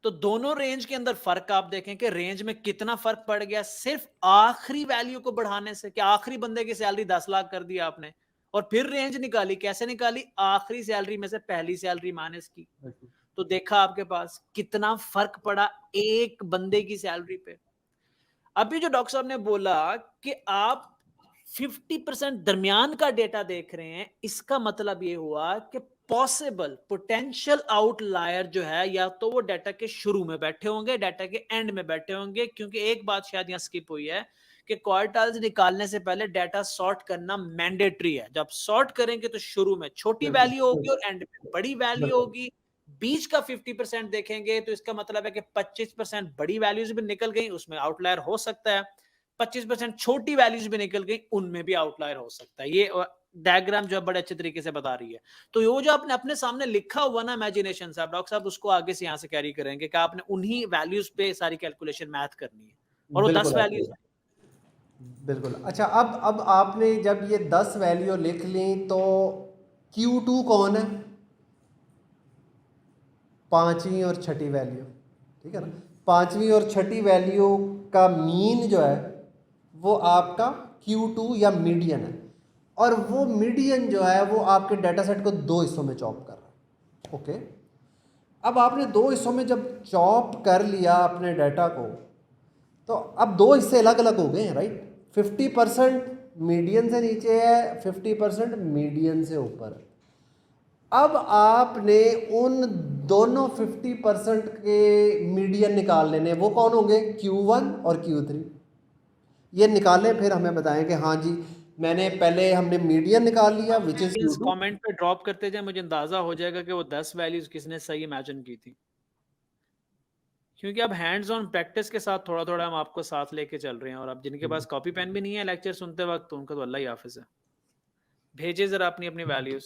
तो दोनों रेंज के अंदर फर्क आप देखें कि रेंज में कितना फर्क पड़ गया सिर्फ आखिरी वैल्यू को बढ़ाने से। कि आखिरी बंदे की सैलरी 10 लाख कर दी आपने और फिर रेंज निकाली, कैसे निकाली? आखिरी सैलरी में से पहली सैलरी माइनस की, तो देखा आपके पास कितना फर्क पड़ा एक बंदे की सैलरी पे। अभी जो डॉक्टर साहब ने बोला कि आप 50% दरमियान का डेटा देख रहे हैं, इसका मतलब ये हुआ कि पॉसिबल पोटेंशियल आउटलायर जो है, या तो वो डाटा के शुरू में बैठे होंगे, डाटा के एंड में बैठे होंगे। क्योंकि एक बात शायद यहां स्किप हुई है कि क्वार्टाइल्स निकालने से पहले डाटा सॉर्ट करना मैंडेटरी है। जब सॉर्ट करेंगे तो शुरू में छोटी वैल्यू होगी और एंड में बड़ी वैल्यू होगी। बीच का 50% देखेंगे तो इसका मतलब है कि 25% बड़ी वैल्यूज भी निकल गई, उसमें आउटलायर हो सकता है। 25% छोटी वैल्यूज भी निकल गई, उनमें भी आउटलायर हो सकता है। ये डायग्राम जो है बड़े अच्छे तरीके से बता रही है। तो ये जो आपने अपने सामने लिखा हुआ ना इमेजिनेशन से, आप डॉक्टर साहब उसको आगे से यहाँ से कैरी करेंगे कि आपने उन्हीं वैल्यूज पे सारी कैलकुलेशन मैथ करनी है, और वो 10 वैल्यूज। बिल्कुल। अच्छा, अब आपने जब ये 10 वैल्यू लिख ली तो Q2 कौन है? पांचवी और छठी वैल्यू, ठीक है ना। पांचवी और छठी वैल्यू का मीन जो है वो आपका Q2 या मीडियन है, और वो मीडियन जो है वो आपके डाटा सेट को दो हिस्सों में चॉप कर रहा है। ओके, अब आपने दो हिस्सों में जब चॉप कर लिया अपने डाटा को, तो अब दो हिस्से अलग अलग हो गए हैं, राइट। 50% मीडियन से नीचे है, 50% मीडियन से ऊपर है। अब आपने उन दोनों 50% के मीडियन निकाल लेने, वो कौन होंगे? Q1 और Q3। ये निकालें, फिर हमें बताएं कि हाँ जी मैंने पहले हमने मीडियन निकाल लिया विच इज इस कमेंट पे ड्रॉप करते जाए, मुझे अंदाजा हो जाएगा कि वो 10 वैल्यूज किसने सही इमेजिन की थी, क्योंकि अब हैंड्स ऑन प्रैक्टिस के साथ थोड़ा थोड़ा हम आपको साथ लेके चल रहे हैं। और अब जिनके पास कॉपी पेन भी नहीं है लेक्चर सुनते वक्त, तो उनका तो अल्लाह ही हाफिज है। भेजिए जरा अपनी अपनी वैल्यूज।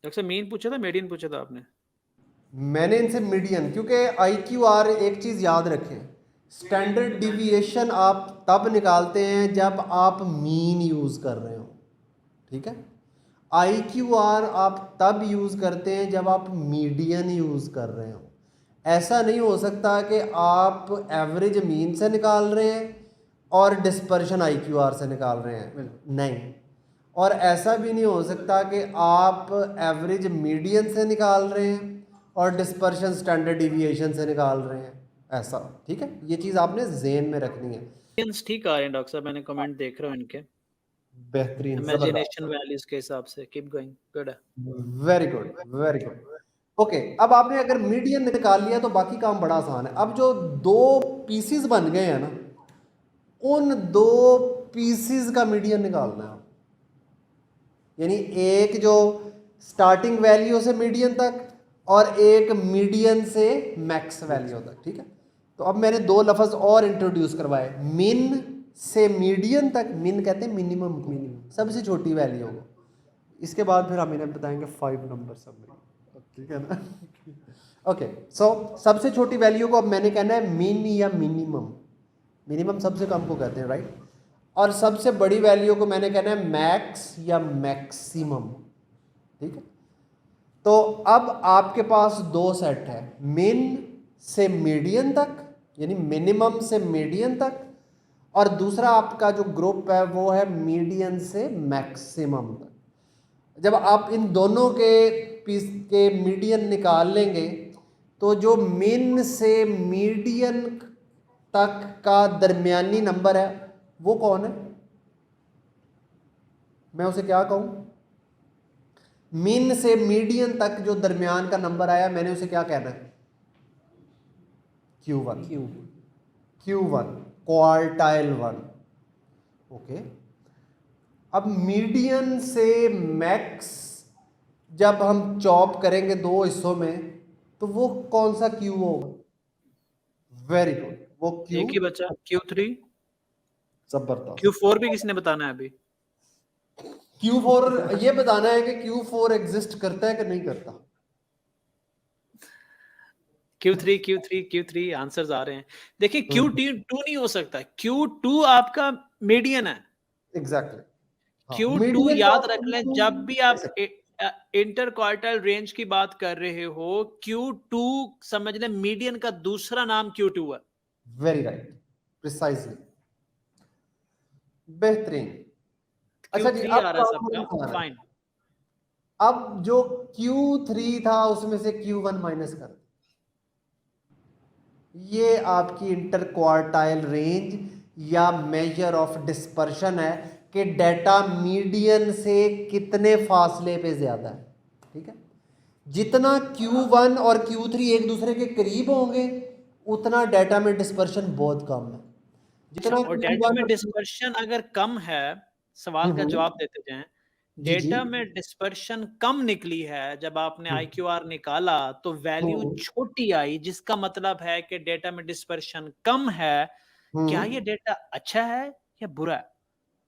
डॉक्टर मीन पूछा था, मीडियन पूछा था आपने? मैंने इनसे मीडियन, क्योंकि IQR एक चीज़ याद रखें, स्टैंडर्ड डिविएशन आप तब निकालते हैं जब आप मीन यूज़ कर रहे हो, ठीक है। IQR आप तब यूज़ करते हैं जब आप मीडियन यूज़ कर रहे हो। ऐसा नहीं हो सकता कि आप एवरेज मीन से निकाल रहे हैं और डिस्पर्शन IQR से निकाल रहे हैं, नहीं। और ऐसा भी नहीं हो सकता कि आप एवरेज मीडियन से निकाल रहे हैं और डिस्पर्शन स्टैंडर्ड डिविएशन से निकाल रहे हैं, ऐसा, ठीक है। ये चीज़ आपने ज़हन में रखनी है। ठीक आ रहे हैं डॉक्टर साहब, मैंने कमेंट देख रहा हूँ इनके। बेहतरीन, इमेजिनेशन वैल्यूज के हिसाब से कीप गोइंग, गुड है। Very good, very good. Okay, अब आपने अगर मीडियन निकाल लिया तो बाकी काम बड़ा आसान है। अब जो दो पीसीज बन गए हैं ना, उन दो पीसीज का मीडियन निकालना है, यानी एक जो स्टार्टिंग वैल्यू से मीडियन तक और एक मीडियन से मैक्स वैल्यू तक, ठीक है। तो अब मैंने दो लफ्ज़ और इंट्रोड्यूस करवाए, मिन से मीडियन तक। मिन कहते हैं मिनिमम, सबसे छोटी वैल्यू को। इसके बाद फिर हम इन्हें बताएंगे 5 नंबर सब, ठीक है ना। ओके, सो सबसे छोटी वैल्यू को अब मैंने कहना है मिन या मिनिमम। मिनिमम सबसे कम को कहते हैं, राइट। और सबसे बड़ी वैल्यू को मैंने कहना है मैक्स या मैक्सिमम, ठीक है। तो अब आपके पास दो सेट है, मिन से मीडियन तक यानी मिनिमम से मीडियन तक, और दूसरा आपका जो ग्रुप है वो है मीडियन से मैक्सिमम तक। जब आप इन दोनों के पीस के मीडियन निकाल लेंगे तो जो मिन से मीडियन तक का दरमियानी नंबर है वो कौन है? मैं उसे क्या कहूं? मिन से मीडियन तक जो दरमियान का नंबर आया, मैंने उसे क्या कहना है? Q1, quartile 1। ओके, अब मीडियन से मैक्स जब हम चॉप करेंगे दो हिस्सों में, तो वो कौन सा Q होगा? वेरी गुड, वो Q। एक ही बचा Q3। जबरदस्त। Q4 भी किसने बताना है अभी? Q4 ये बताना है कि Q4 एग्जिस्ट करता है कि नहीं करता। Q3 आंसर्स आ रहे हैं। देखिए Q2 नहीं हो सकता, Q2 आपका मीडियन है। एग्जैक्टली, Q2 याद रख लें, जब भी आप इंटर क्वार्टाइल रेंज की बात कर रहे हो, Q2 समझ लें मीडियन का दूसरा नाम Q2 है। वेरी राइट, प्रिसाइजली, बेहतरीन। अच्छा जी, Q3 अब आ रहा है सबका, फाइन। अब जो Q3 था उसमें से Q1 माइनस कर, ये आपकी इंटर क्वार्टाइल रेंज या मेजर ऑफ डिस्पर्शन है कि डेटा मीडियन से कितने फासले पे ज्यादा है, ठीक है। जितना Q1 और Q3 एक दूसरे के करीब होंगे उतना डेटा में डिस्पर्शन बहुत कम है। जितना और डेटा Q1 में और डिस्पर्शन अगर कम है, सवाल का जवाब देते जाएं, जी जी, डेटा में डिस्पर्शन कम निकली है, जब आपने IQR निकाला तो वैल्यू छोटी आई, जिसका मतलब है कि डेटा में डिस्पर्शन कम है। क्या ये डेटा अच्छा है या बुरा है?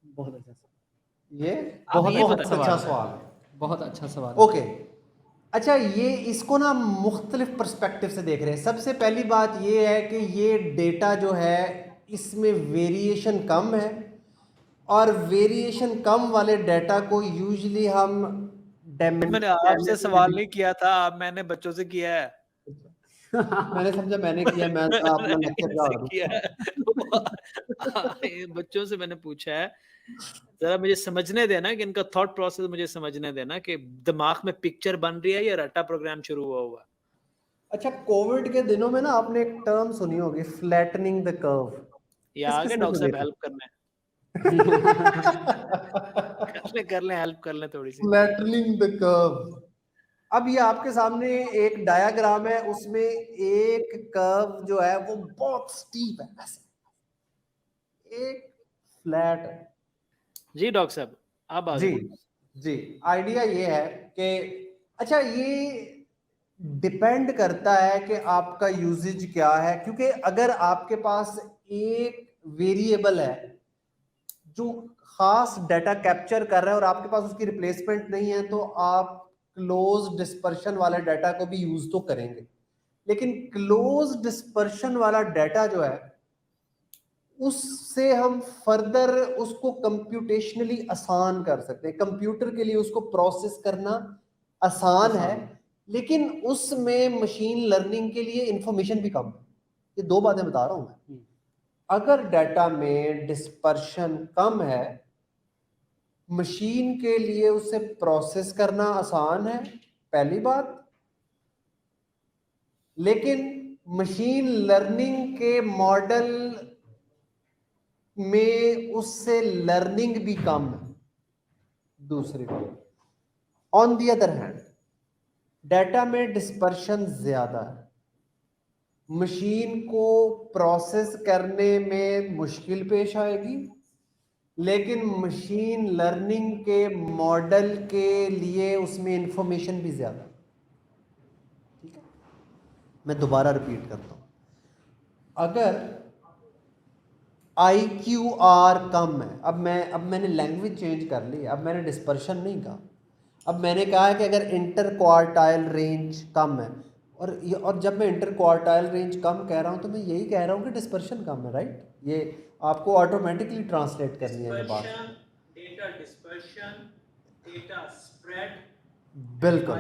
बहुत अच्छा सवाल, ये अब बहुत ये बहुत बताइए। अच्छा सवाल है। बहुत अच्छा सवाल। ओके, अच्छा, ये इसको ना मुख्तलिफ पर्सपेक्टिव से देख रहे हैं। सबसे पहली बात ये है कि ये डेटा जो है इसमें वेरिएशन कम है, और वेरिएशन कम वाले डाटा को यूजुअली हम मैंने आपसे सवाल नहीं किया था, मैंने बच्चों से किया है। मैंने समझा मैंने किया, मैं अपना लेक्चर इनसे जा किया है। ये बच्चों से मैंने पूछा है, जरा मुझे समझने देना कि इनका थॉट प्रोसेस मुझे समझने देना कि दिमाग में पिक्चर बन रही है या रट्टा प्रोग्राम शुरू हुआ हुआ है। अच्छा, कोविड के दिनों में ना आपने एक टर्म सुनी होगी, फ्लैटनिंग द कर्व। ये किस आ गए किस ने डॉक्टर सुनी साहब, थी? हेल्प करना है। कर लें हेल्प कर लें थोड़ी सी। Flattening the curve. अब ये आपके सामने एक डायग्राम है, उसमें एक कर्व जो है वो बहुत स्टीप है, ऐसे एक फ्लैट है। जी डॉक्टर साहब, आप आ जी जाएं। जी, आइडिया ये है कि अच्छा, ये डिपेंड करता है कि आपका यूजेज क्या है, क्योंकि अगर आपके पास एक वेरिएबल है जो खास डाटा कैप्चर कर रहा है और आपके पास उसकी रिप्लेसमेंट नहीं है, तो आप क्लोज डिस्पर्शन वाले डाटा को भी यूज तो करेंगे, लेकिन क्लोज डिस्पर्शन वाला डाटा जो है उससे हम फर्दर उसको कंप्यूटेशनली आसान कर सकते हैं। कंप्यूटर के लिए उसको प्रोसेस करना आसान है, लेकिन उसमें मशीन लर्निंग के लिए इंफॉर्मेशन भी कम है। ये दो बातें बता रहा हूं मैं। अगर डाटा में डिस्पर्शन कम है, मशीन के लिए उसे प्रोसेस करना आसान है, पहली बात। लेकिन मशीन लर्निंग के मॉडल में उससे लर्निंग भी कम है, दूसरी बात। On the other hand, data में डिस्पर्शन ज्यादा है, मशीन को प्रोसेस करने में मुश्किल पेश आएगी, लेकिन मशीन लर्निंग के मॉडल के लिए उसमें इंफॉर्मेशन भी ज्यादा। ठीक है, मैं दोबारा रिपीट करता हूं। अगर IQR कम है, अब मैंने लैंग्वेज चेंज कर ली, अब मैंने डिस्पर्शन नहीं कहा, अब मैंने कहा है कि अगर इंटर क्वार्टाइल रेंज कम है, और जब मैं इंटर क्वार्टाइल रेंज कम कह रहा हूं तो मैं यही कह रहा हूं कि डिस्पर्शन कम है, राइट? ये आपको ऑटोमेटिकली ट्रांसलेट करनी है ये बात। डेटा डिस्पर्शन, डेटा स्प्रेड, बिल्कुल,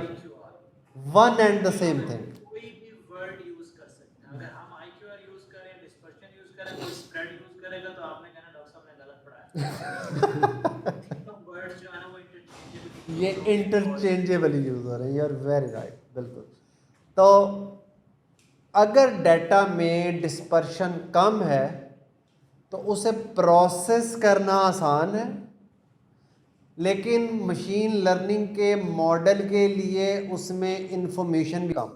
one and the same thing. कोई भी वर्ड यूज कर सकते हैं। अगर हम IQR यूज करें, डिस्पर्शन यूज करें, कोई स्प्रेड यूज करेगा तो आपने कहना डॉक्टर साहब ने गलत पढ़ाया। तीनों वर्ड जो है ना वो इंटरचेंजेबल ये इंटरचेंजेबली यूज हो रहे हैं, यू आर वेरी राइट, बिल्कुल। तो अगर डाटा में डिस्पर्शन कम है तो उसे प्रोसेस करना आसान है, लेकिन मशीन लर्निंग के मॉडल के लिए उसमें इंफॉर्मेशन भी कम।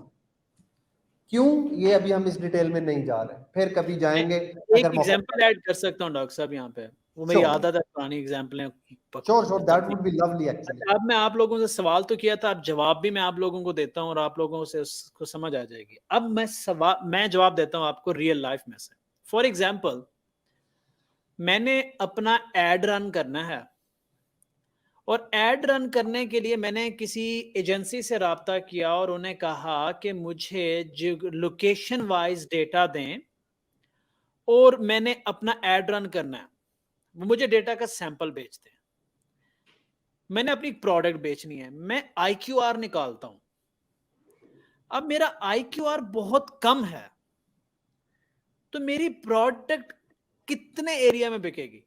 क्यों, ये अभी हम इस डिटेल में नहीं जा रहे, फिर कभी जाएंगे एक अगर मौका। एग्जांपल ऐड कर सकता हूँ डॉक्टर साहब यहाँ पे, वो मेरी श्योर आदत है पुरानी एग्जांपलें श्योर श्योर, दैट बताने वुड बी की। Lovely actually. अच्छा, अब मैं आप लोगों से सवाल तो किया था, अब जवाब भी मैं आप लोगों को देता हूँ और आप लोगों से उसको समझ आ जाएगी। अब मैं जवाब देता हूँ आपको रियल लाइफ में से। फॉर एग्जाम्पल, मैंने अपना एड रन करना है और एड रन करने के लिए मैंने किसी एजेंसी से राब्ता किया और उन्हें कहा कि मुझे लोकेशन वाइज डेटा दें और मैंने अपना एड रन करना है। वो मुझे डेटा का सैंपल बेचते हैं, मैंने अपनी प्रोडक्ट बेचनी है, मैं IQR निकालता हूं। अब मेरा IQR बहुत कम है तो मेरी प्रोडक्ट कितने एरिया में बिकेगी?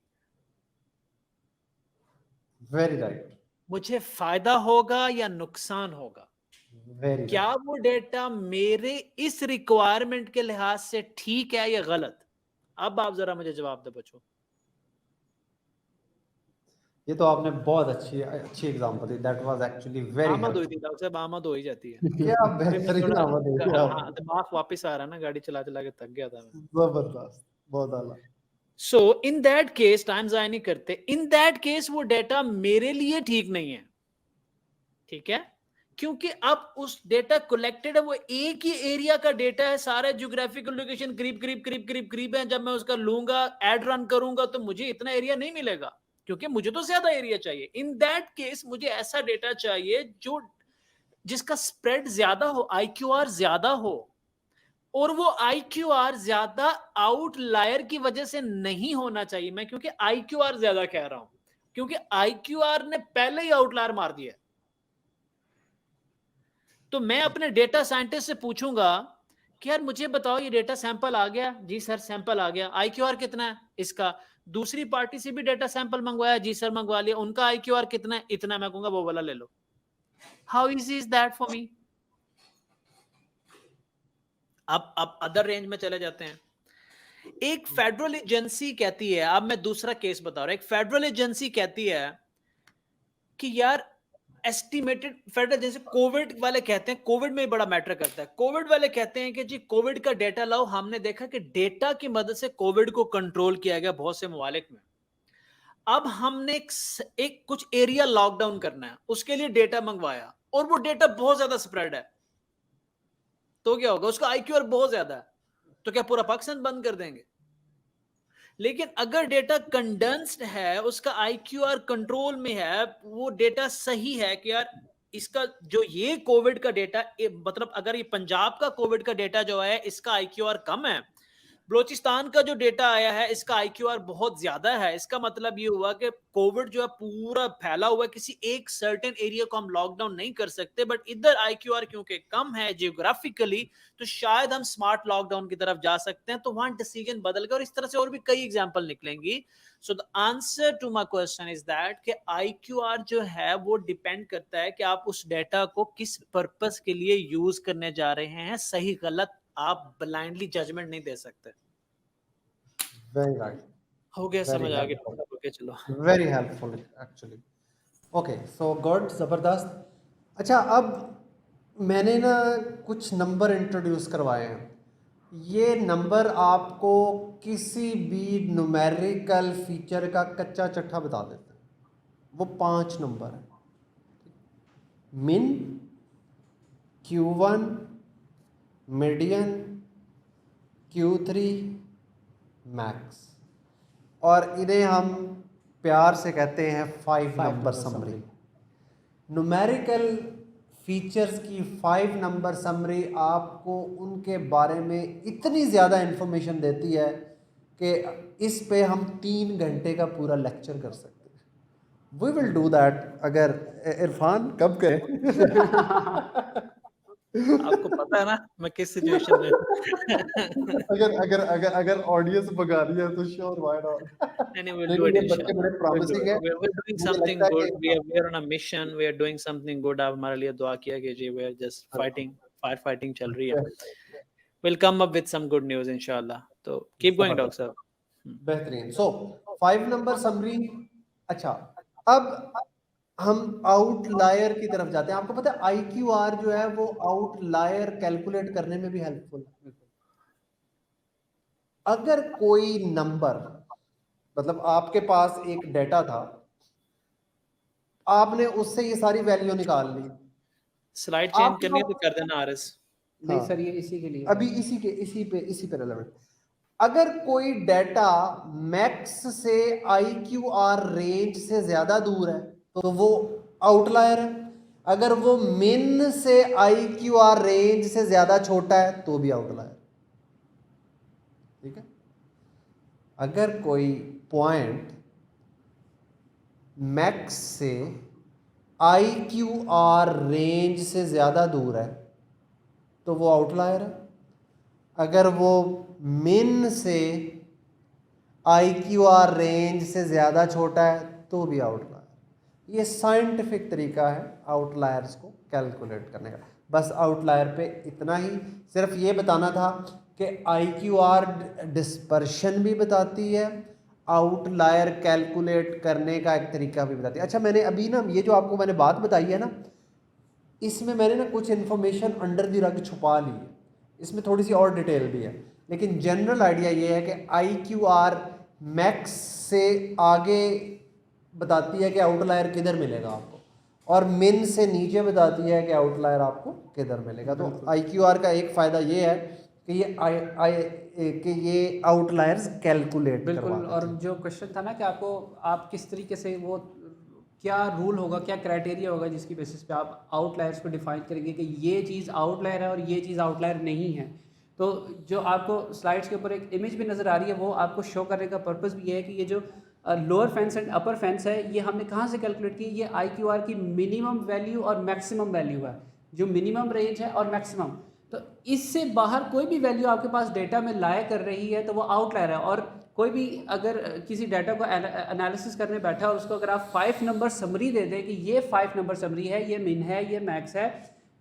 वेरी राइट, मुझे फायदा होगा या नुकसान होगा? वेरी क्या राइट। वो डेटा मेरे इस रिक्वायरमेंट के लिहाज से ठीक है या गलत? अब आप जरा मुझे जवाब दे बच्चों। ये तो आपने बहुत अच्छी अच्छी example the, that was actually very आमद हुई थी हेल्पफुल। डॉक्टर साहब, आमद हो ही जाती है। क्या अभी मैं बेहतरीन थोड़ा आवाज है हाँ, आपकी, दिमाग वापस आ रहा है ना, गाड़ी चला चला के थक गया था मैं। जबरदस्त, बहुत आला। सो इन दैट केस, टाइम जाया नहीं करते, इन दैट केस वो डेटा मेरे लिए ठीक नहीं है। ठीक है, क्योंकि अब उस डेटा कलेक्टेड है वो एक ही एरिया का डेटा है, सारे ज्योग्राफिकल लोकेशन करीब करीब करीब करीब करीब है। जब मैं उसका लूंगा, एड रन करूंगा तो मुझे इतना एरिया नहीं मिलेगा, क्योंकि मुझे तो ज्यादा एरिया चाहिए। इन दैट केस मुझे ऐसा डेटा चाहिए जो जिसका स्प्रेड ज्यादा हो, IQR ज्यादा हो। और वो IQR ज्यादा आउटलायर की वजह से नहीं होना चाहिए। मैं क्योंकि IQR ज्यादा कह रहा हूं क्योंकि IQR ने पहले ही आउटलायर मार दिया। तो मैं अपने डेटा साइंटिस्ट से पूछूंगा कि यार मुझे बताओ ये डेटा सैंपल आ गया, जी सर सैंपल आ गया, IQR कितना है इसका, दूसरी पार्टी से भी डेटा सैंपल मंगवाया, जी सर मंगवा लिया, उनका IQR कितना है, इतना, मैं कहूंगा वो वाला ले लो। How easy is that for me? अब अदर रेंज में चले जाते हैं। एक फेडरल एजेंसी कहती है, अब मैं दूसरा केस बता रहा हूं, एक फेडरल एजेंसी कहती है कि यार एस्टिमेटेड, फेडरल एजेंसी, कोविड वाले कहते हैं, कोविड में बड़ा मैटर करता है, कोविड वाले कहते हैं कि जी कोविड का डेटा लाओ, हमने देखा कि डेटा की मदद से कोविड को कंट्रोल किया गया बहुत से ममालिक में। अब हमने एक कुछ एरिया लॉकडाउन करना है, उसके लिए डेटा मंगवाया और वो डेटा बहुत ज्यादा स्प्रेड है, तो क्या होगा, उसका IQR बहुत ज्यादा है, तो क्या पूरा पाकिस्तान बंद कर देंगे? लेकिन अगर डेटा कंडेंस्ड है, उसका IQR कंट्रोल में है, वो डेटा सही है कि यार इसका जो ये कोविड का डेटा, मतलब अगर ये पंजाब का कोविड का डेटा जो है इसका IQR कम है, बलोचिस्तान का जो डेटा आया है इसका IQR बहुत ज्यादा है, इसका मतलब ये हुआ कि कोविड जो है पूरा फैला हुआ है, किसी एक सर्टेन एरिया को हम लॉकडाउन नहीं कर सकते, बट इधर IQR क्योंकि कम है जियोग्राफिकली, तो शायद हम स्मार्ट लॉकडाउन की तरफ जा सकते हैं, तो वहां डिसीजन बदल गया, और इस तरह से और भी कई एग्जांपल निकलेंगी। So the answer to my question is that कि IQR जो है वो डिपेंड करता है कि आप उस डेटा को किस पर्पस के लिए यूज करने जा रहे हैं, सही गलत आप ब्लाइंडली जजमेंट नहीं दे सकते। वेरी राइट, हो गया, वेरी समझ आ गया, हेल्पफुल, ओके चलो। Very helpful actually. Okay, so good, ज़बरदस्त। अच्छा, अब मैंने ना कुछ नंबर इंट्रोड्यूस करवाए हैं। ये नंबर आपको किसी भी न्यूमेरिकल फीचर का कच्चा चट्टा बता देते हैं। वो 5 नंबर है: मिन, Q1, मीडियन, Q3, मैक्स। और इन्हें हम प्यार से कहते हैं 5 नंबर समरी। न्यूमेरिकल फीचर्स की 5 नंबर समरी आपको उनके बारे में इतनी ज़्यादा इंफॉर्मेशन देती है कि इस पे हम 3 घंटे का पूरा लेक्चर कर सकते हैं। We will do that. अगर इरफान कब करें? आपको पता है ना मैं किस सिचुएशन में हूं। अगर अगर अगर अगर ऑडियंस भगा रही है तो श्योर, व्हाई नॉट? नहीं, we'll नहीं do नहीं, it ये बच्चे इंशाल्लाह, बड़े we'll do प्रॉमिसिंग it, है। we're doing मुझे something लगता है good, कि we are on a mission, we are doing something good, आप हमारे लिए दुआ किया कीजिए, we are just fighting, fire fighting चल रही है, we'll come up with some good news इंशाल्लाह, तो keep going डॉक्टर साहब। बेहतरीन। सो 5 नंबर समरी। अच्छा, अब हम आउटलायर की तरफ जाते हैं। आपको पता है IQR जो है वो आउटलायर कैलकुलेट करने में भी हेल्पफुल है। अगर कोई नंबर, मतलब आपके पास एक डेटा था, आपने उससे ये सारी वैल्यू निकाल ली, स्लाइड चेंज आपके करनी है तो पास, कर देना RS। नहीं हाँ सर, ये इसी के लिए अभी इसी पे रिलेवेंट। अगर कोई डेटा मैक्स से IQR रेंज से ज्यादा दूर है तो वो आउटलायर है। अगर वो मिन से IQR रेंज से ज्यादा छोटा है तो भी आउटलायर। ठीक है? अगर कोई पॉइंट मैक्स से IQR रेंज से ज्यादा दूर है तो वो आउटलायर है। अगर वो मिन से IQR रेंज से ज़्यादा छोटा है तो भी आउटलायर। ये साइंटिफिक तरीका है आउटलायर्स को कैलकुलेट करने का। बस आउटलायर पे इतना ही, सिर्फ ये बताना था कि IQR डिस्पर्शन भी बताती है, आउटलायर कैलकुलेट करने का एक तरीका भी बताती है। अच्छा, मैंने अभी ना ये जो आपको मैंने बात बताई है ना, इसमें मैंने ना कुछ इन्फॉर्मेशन अंडर द रग छुपा ली है, इसमें थोड़ी सी और डिटेल भी है, लेकिन जनरल आइडिया ये है कि IQR मैक्स से आगे बताती है कि आउटलायर किधर मिलेगा आपको, और मिन से नीचे बताती है कि आउटलायर आपको किधर मिलेगा। तो IQR का एक फ़ायदा ये है कि ये आउटलायर्स कैलकुलेट बिल्कुल। करवाते और हैं। जो क्वेश्चन था ना कि आपको, आप किस तरीके से वो, क्या रूल होगा, क्या क्राइटेरिया होगा जिसकी बेसिस पे आप आउटलायर्स को डिफाइन करेंगे कि ये चीज़ आउटलायर है और ये चीज़ आउटलायर नहीं है। तो जो आपको स्लाइड्स के ऊपर एक इमेज भी नज़र आ रही है, वो आपको शो करने का पर्पस भी ये है कि ये जो lower fence and upper fence है, ये हमने कहाँ से कैलकुलेट की? ये IQR की मिनिमम वैल्यू और मैक्सिमम वैल्यू है। जो मिनिमम रेंज है और मैक्सिमम, तो इससे बाहर कोई भी वैल्यू आपके पास डेटा में लाया कर रही है तो वो आउटलायर है। और कोई भी अगर किसी डाटा को एनालिसिस करने बैठा और उसको अगर आप 5 नंबर समरी दे दें कि ये 5 नंबर समरी है, ये मिन है, ये मैक्स है,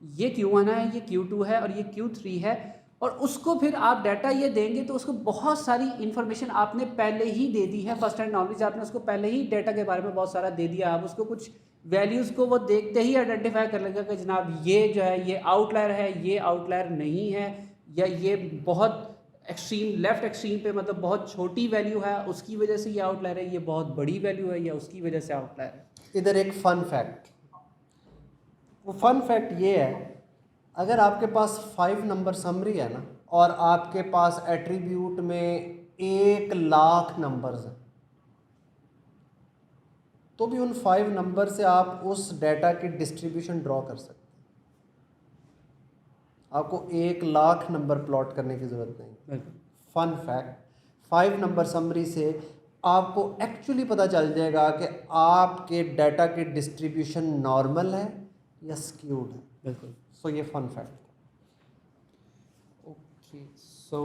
ये Q1 है, ये Q2 है और ये Q3 है, और उसको फिर आप डाटा ये देंगे तो उसको बहुत सारी इन्फॉर्मेशन आपने पहले ही दे दी है, फर्स्ट हैंड नॉलेज आपने उसको पहले ही डाटा के बारे में बहुत सारा दे दिया। आप उसको कुछ वैल्यूज़ को वो देखते ही आइडेंटिफाई कर लेगा कि जनाब ये जो है ये आउटलायर है, ये आउटलायर नहीं है, या ये बहुत एक्सट्रीम लेफ्ट एक्सट्रीम पे मतलब बहुत छोटी वैल्यू है उसकी वजह से ये आउटलायर है, ये बहुत बड़ी वैल्यू है या उसकी वजह से आउटलायर है। इधर एक फन फैक्ट, वो फन फैक्ट ये है, अगर आपके पास 5 नंबर समरी है ना और आपके पास एट्रीब्यूट में 1,00,000 नंबर्स हैं, तो भी उन 5 नंबर से आप उस डाटा की डिस्ट्रीब्यूशन ड्रॉ कर सकते हैं। आपको 1,00,000 नंबर प्लॉट करने की ज़रूरत नहीं। फन फैक्ट, 5 नंबर समरी से आपको एक्चुअली पता चल जाएगा कि आपके डाटा की डिस्ट्रीब्यूशन नॉर्मल है या स्क्यूड है। बिल्कुल। सो ये फन फैक्ट। ओके, सो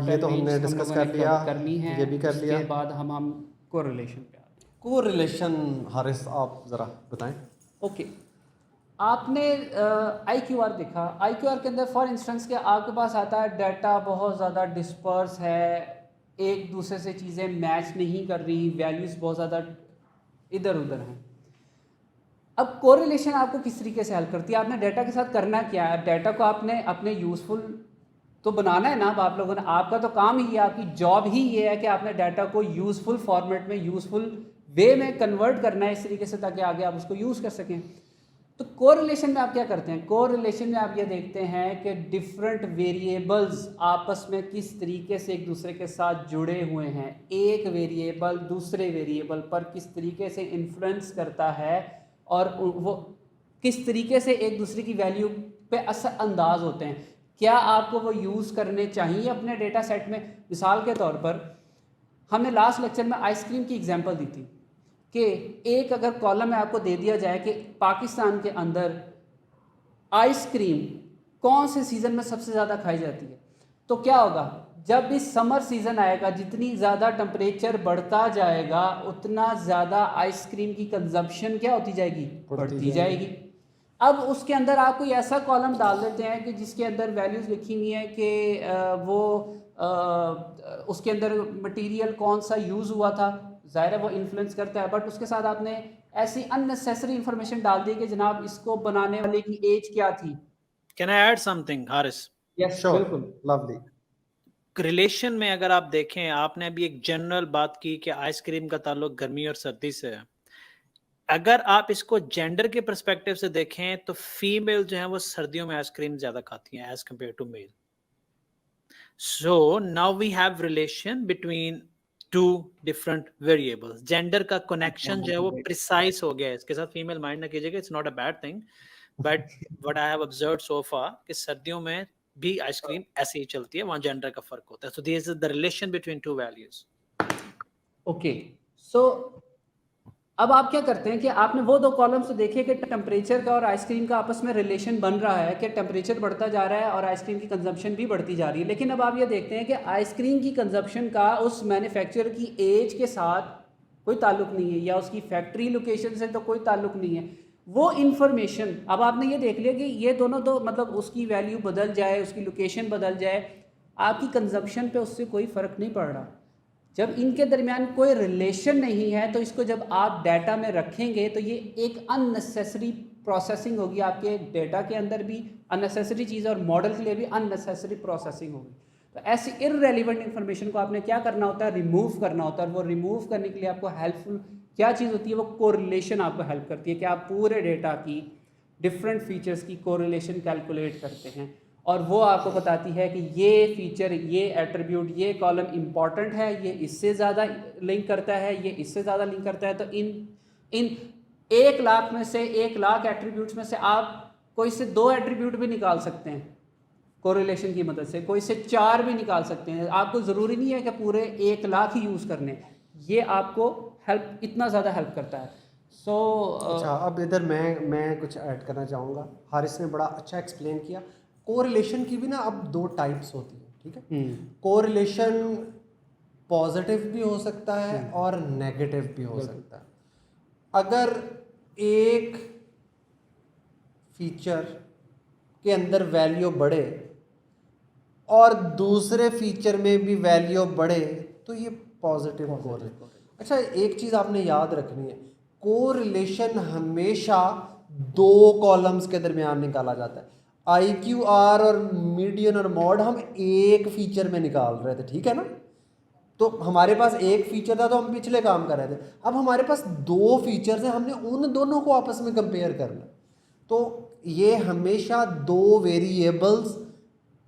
ये तो हमने डिस्कस कर लिया, करनी है, ये भी कर लिया। उसके बाद हम कोरिलेशन पे आते हैं। कोरिलेशन हारिस आप ज़रा बताएं। ओके, आपने IQR देखा, IQR के अंदर फॉर इंस्टेंस के आपके पास आता है डाटा बहुत ज़्यादा डिस्पर्स है, एक दूसरे से चीज़ें मैच नहीं कर रही, वैल्यूज़ बहुत ज़्यादा इधर उधर हैं। अब कोरिलेशन आपको किस तरीके से हेल्प करती है? आपने डाटा के साथ करना क्या है? डाटा को आपने अपने यूज़फुल तो बनाना है ना। अब आप लोगों ने, आपका तो काम ही है, आपकी जॉब ही ये है कि आपने डाटा को यूज़फुल फॉर्मेट में, यूज़फुल वे में कन्वर्ट करना है इस तरीके से ताकि आगे आप उसको यूज़ कर सकें। तो कोरिलेशन में आप क्या करते हैं? कोरिलेशन में आप ये देखते हैं कि डिफरेंट वेरिएबल्स आपस में किस तरीके से एक दूसरे के साथ जुड़े हुए हैं, एक वेरिएबल दूसरे वेरिएबल पर किस तरीके से इन्फ्लुएंस करता है और वो किस तरीके से एक दूसरे की वैल्यू पे असरअंदाज होते हैं। क्या आपको वो यूज़ करने चाहिए अपने डेटा सेट में? मिसाल के तौर पर हमने लास्ट लेक्चर में आइसक्रीम की एग्जांपल दी थी कि एक अगर कॉलम में आपको दे दिया जाए कि पाकिस्तान के अंदर आइसक्रीम कौन से सीज़न में सबसे ज़्यादा खाई जाती है, तो क्या होगा? जब भी समर सीज़न आएगा, जितनी ज़्यादा टेम्परेचर बढ़ता जाएगा उतना ज़्यादा आइसक्रीम की कंजप्शन क्या होती जाएगी? बढ़ती जाएगी। अब उसके अंदर आप कोई ऐसा कॉलम डाल देते हैं कि जिसके अंदर वैल्यूज़ लिखी हुई हैं कि वो उसके अंदर मटेरियल कौन सा यूज़ हुआ था, ज़ाहिर है वो इन्फ्लुएंस करता है, बट उसके साथ आपने ऐसी अननेसेसरी इंफॉर्मेशन डाल दी कि जनाब इसको बनाने वाले की एज क्या थी। Can I add something Haris? Yes, sure, बिल्कुल। लवली। रिलेशन में अगर आप देखें, आपने अभी एक जनरल बात की कि आइसक्रीम का ताल्लुक गर्मी और सर्दी से है। अगर आप इसको जेंडर के पर्सपेक्टिव से देखें तो फीमेल जो है वो सर्दियों में आइसक्रीम ज्यादा खाती हैं as compare to male. So now we have relation between two different variables. Gender का कनेक्शन जो है वो प्रिसाइज हो गया है। इसके साथ फीमेल माइंड ना कीजिएगा, it's not a bad thing, but what I have observed so far कि सर्दियों में भी आइसक्रीम ऐसे ही चलती है, वहां जेंडर का फर्क होता है। So this is the relation between two values. Okay, so अब आप क्या करते हैं कि आपने वो दो कॉलम्स तो देखे कि टेम्परेचर का और आइसक्रीम का आपस में रिलेशन बन रहा है कि टेम्परेचर बढ़ता जा रहा है और आइसक्रीम की कंजप्शन भी बढ़ती जा रही है। लेकिन अब आप ये देखते हैं कि आइसक्रीम की कंजप्शन का उस मैन्युफैक्चरर की एज के साथ कोई ताल्लुक नहीं है या उसकी फैक्ट्री लोकेशन से तो कोई ताल्लुक नहीं है। वो इन्फॉर्मेशन, अब आपने ये देख लिया कि ये दोनों तो मतलब उसकी वैल्यू बदल जाए, उसकी लोकेशन बदल जाए, आपकी कंजप्शन पे उससे कोई फ़र्क नहीं पड़ रहा। जब इनके दरमियान कोई रिलेशन नहीं है तो इसको जब आप डाटा में रखेंगे तो ये एक अननेसेसरी प्रोसेसिंग होगी आपके डाटा के अंदर भी, अननेसेसरी चीज़, और मॉडल के लिए भी अननेसेसरी प्रोसेसिंग होगी। तो ऐसी इररेलेवेंट इन्फॉर्मेशन को आपने क्या करना होता है? रिमूव करना होता है। और वो रिमूव करने के लिए आपको हेल्पफुल क्या चीज़ होती है? वो कोरिलेशन आपको हेल्प करती है कि आप पूरे डेटा की डिफरेंट फीचर्स की कोरिलेशन कैलकुलेट करते हैं और वो आपको बताती है कि ये फीचर, ये एट्रीब्यूट, ये कॉलम इंपॉर्टेंट है, ये इससे ज़्यादा लिंक करता है, ये इससे ज़्यादा लिंक करता है। तो इन 1,00,000 में से 1,00,000 एट्रीब्यूट्स में से आप कोई से 2 एट्रीब्यूट भी निकाल सकते हैं कोरिलेशन की मदद से, कोई से 4 भी निकाल सकते हैं। आपको ज़रूरी नहीं है कि पूरे 1,00,000 ही यूज़ करने, ये आपको हेल्प, इतना ज़्यादा हेल्प करता है। अच्छा, अब इधर मैं कुछ ऐड करना चाहूँगा। हारिस ने बड़ा अच्छा एक्सप्लेन किया। कोरिलेशन की भी ना अब दो टाइप्स होती है, ठीक है। कोरिलेशन पॉजिटिव भी हो सकता है और नेगेटिव भी हो सकता है। अगर एक फीचर के अंदर वैल्यू बढ़े और दूसरे फीचर में भी वैल्यू बढ़े तो ये पॉजिटिव कोरिलेशन। अच्छा, एक चीज़ आपने याद रखनी है, कोरिलेशन हमेशा दो कॉलम्स के दरमियान निकाला जाता है। IQR और मीडियन और मॉड हम एक फीचर में निकाल रहे थे, ठीक है ना। तो हमारे पास एक फीचर था तो हम पिछले काम कर रहे थे, अब हमारे पास दो फीचर्स हैं, हमने उन दोनों को आपस में कंपेयर करना। तो ये हमेशा दो वेरिएबल्स,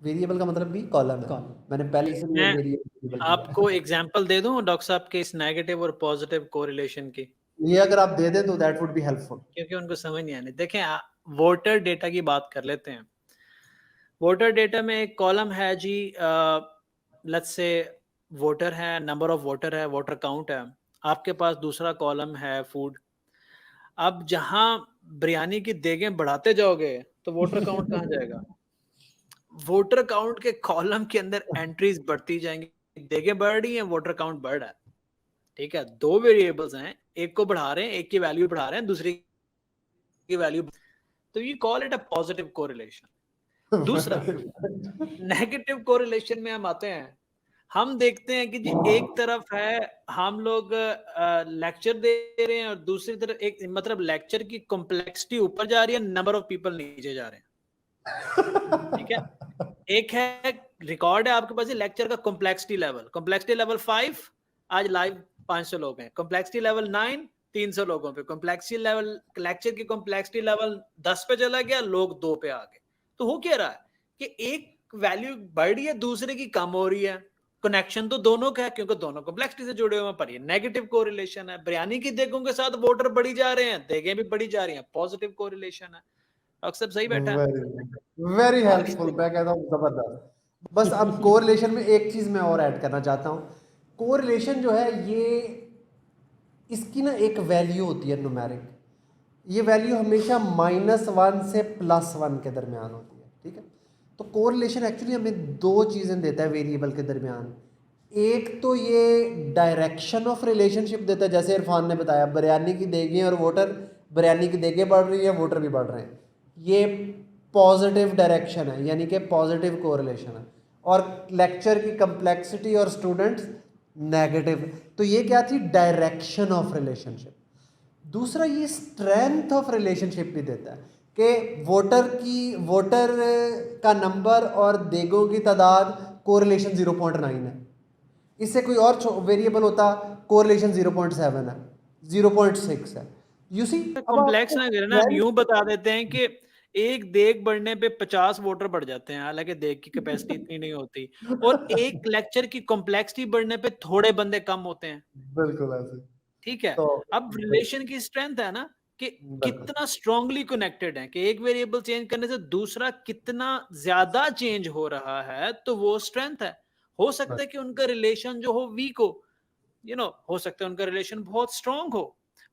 वेरिएबल का मतलब भी कॉलम है, मैंने पहले इसलिए मैं वेरिएबल आपको एग्जांपल दे दूं डॉक्टर साहब के इस नेगेटिव और पॉजिटिव कोरिलेशन की, ये अगर आप दे दें तो दैट वुड बी हेल्पफुल, क्योंकि उनको समझ नहीं आने। देखें, वोटर डेटा की बात कर लेते हैं। वोटर डेटा में एक कॉलम है जी, लेट्स से वोटर है, नंबर ऑफ वोटर है, वोटर काउंट है। आपके पास दूसरा कॉलम है फूड। अब जहां बिरयानी की देगें बढ़ाते जाओगे तो वोटर काउंट कहाँ जाएगा? वोटर काउंट के कॉलम के अंदर एंट्रीज बढ़ती जाएंगी, देगें बढ़ रही हैं, वोटर काउंट बढ़ रहा है, ठीक है। दो वेरिएबल्स हैं, एक को बढ़ा रहे हैं, एक की वैल्यू बढ़ा रहे हैं, दूसरी की वैल्यू, तो you call it a positive correlation. दूसरा नेगेटिव कोरिलेशन में हम आते हैं, हम देखते हैं कि जी एक तरफ है हम लोग लेक्चर दे रहे हैं और दूसरी तरफ एक मतलब लेक्चर की कॉम्प्लेक्सिटी ऊपर जा रही है, नंबर ऑफ पीपल नीचे जा रहे हैं, ठीक है। एक है रिकॉर्ड है आपके पास लेक्चर का कॉम्प्लेक्सिटी लेवल 5, आज लाइव 500 लोग हैं। कॉम्प्लेक्सिटी लेवल 9, 300 लोगों पे। कॉम्प्लेक्सिटी लेवल, लेक्चर की कॉम्प्लेक्सिटी लेवल 10 पे चला गया, लोग 2 पे आ गए। तो हो क्या रहा है कि एक वैल्यू बढ़ रही है, दूसरे की कम हो रही है। कनेक्शन तो दोनों का है क्योंकि दोनों कॉम्प्लेक्सिटी से जुड़े हुए हैं, पर ये नेगेटिव कोरिलेशन है। बिरयानी की देगों के साथ वोटर बढ़ी जा रहे हैं, देगें भी बढ़ी जा रही हैं, पॉजिटिव कोरिलेशन है। डॉक्टर साहब सही बैठा है? वेरी हेल्पफुल, मैं कहता हूँ जबरदस्त। बस अब कोरिलेशन में एक चीज मैं और ऐड करना चाहता हूँ। कोरिलेशन जो है ये, इसकी ना एक वैल्यू होती है न्यूमेरिक, ये वैल्यू हमेशा -1 से +1 के दरमियान होती है, ठीक है। तो कोरिलेशन एक्चुअली हमें दो चीज़ें देता है वेरिएबल के दरमियान। एक तो ये डायरेक्शन ऑफ रिलेशनशिप देता है, जैसे इरफान ने बताया, बिरयानी की देगें और वोटर, बिरयानी की देगें बढ़ रही है, वोटर भी बढ़ रहे हैं, ये पॉजिटिव डायरेक्शन है, यानी कि पॉजिटिव कोरिलेशन है। और लेक्चर की कंप्लेक्सिटी और स्टूडेंट्स नेगेटिव। तो ये क्या थी? Direction of relationship. दूसरा ये स्ट्रेंथ ऑफ रिलेशनशिप भी देता है कि वोटर का नंबर और देगों की तादाद कोरिलेशन 0.9 है। इससे कोई और वेरिएबल होता कोरिलेशन 0.7 है, 0.6 है। यू सी, कॉम्प्लेक्स ना करें ना, हम यूं बता देते हैं कि एक देग बढ़ने पे 50 वोटर बढ़ जाते हैं, हालांकि देग की कैपेसिटी इतनी नहीं होती, और एक लेक्चर की कॉम्प्लेक्सिटी बढ़ने पे थोड़े बंदे कम होते हैं, बिल्कुल ऐसे। ठीक है। तो अब रिलेशन की स्ट्रेंथ है ना कि बिल्कुल कितना स्ट्रांगली कनेक्टेड है, कि एक वेरिएबल चेंज करने से दूसरा कितना ज्यादा चेंज हो रहा है, तो वो स्ट्रेंथ है। हो सकता है कि उनका रिलेशन जो हो वीक हो, हो सकता है उनका रिलेशन बहुत स्ट्रांग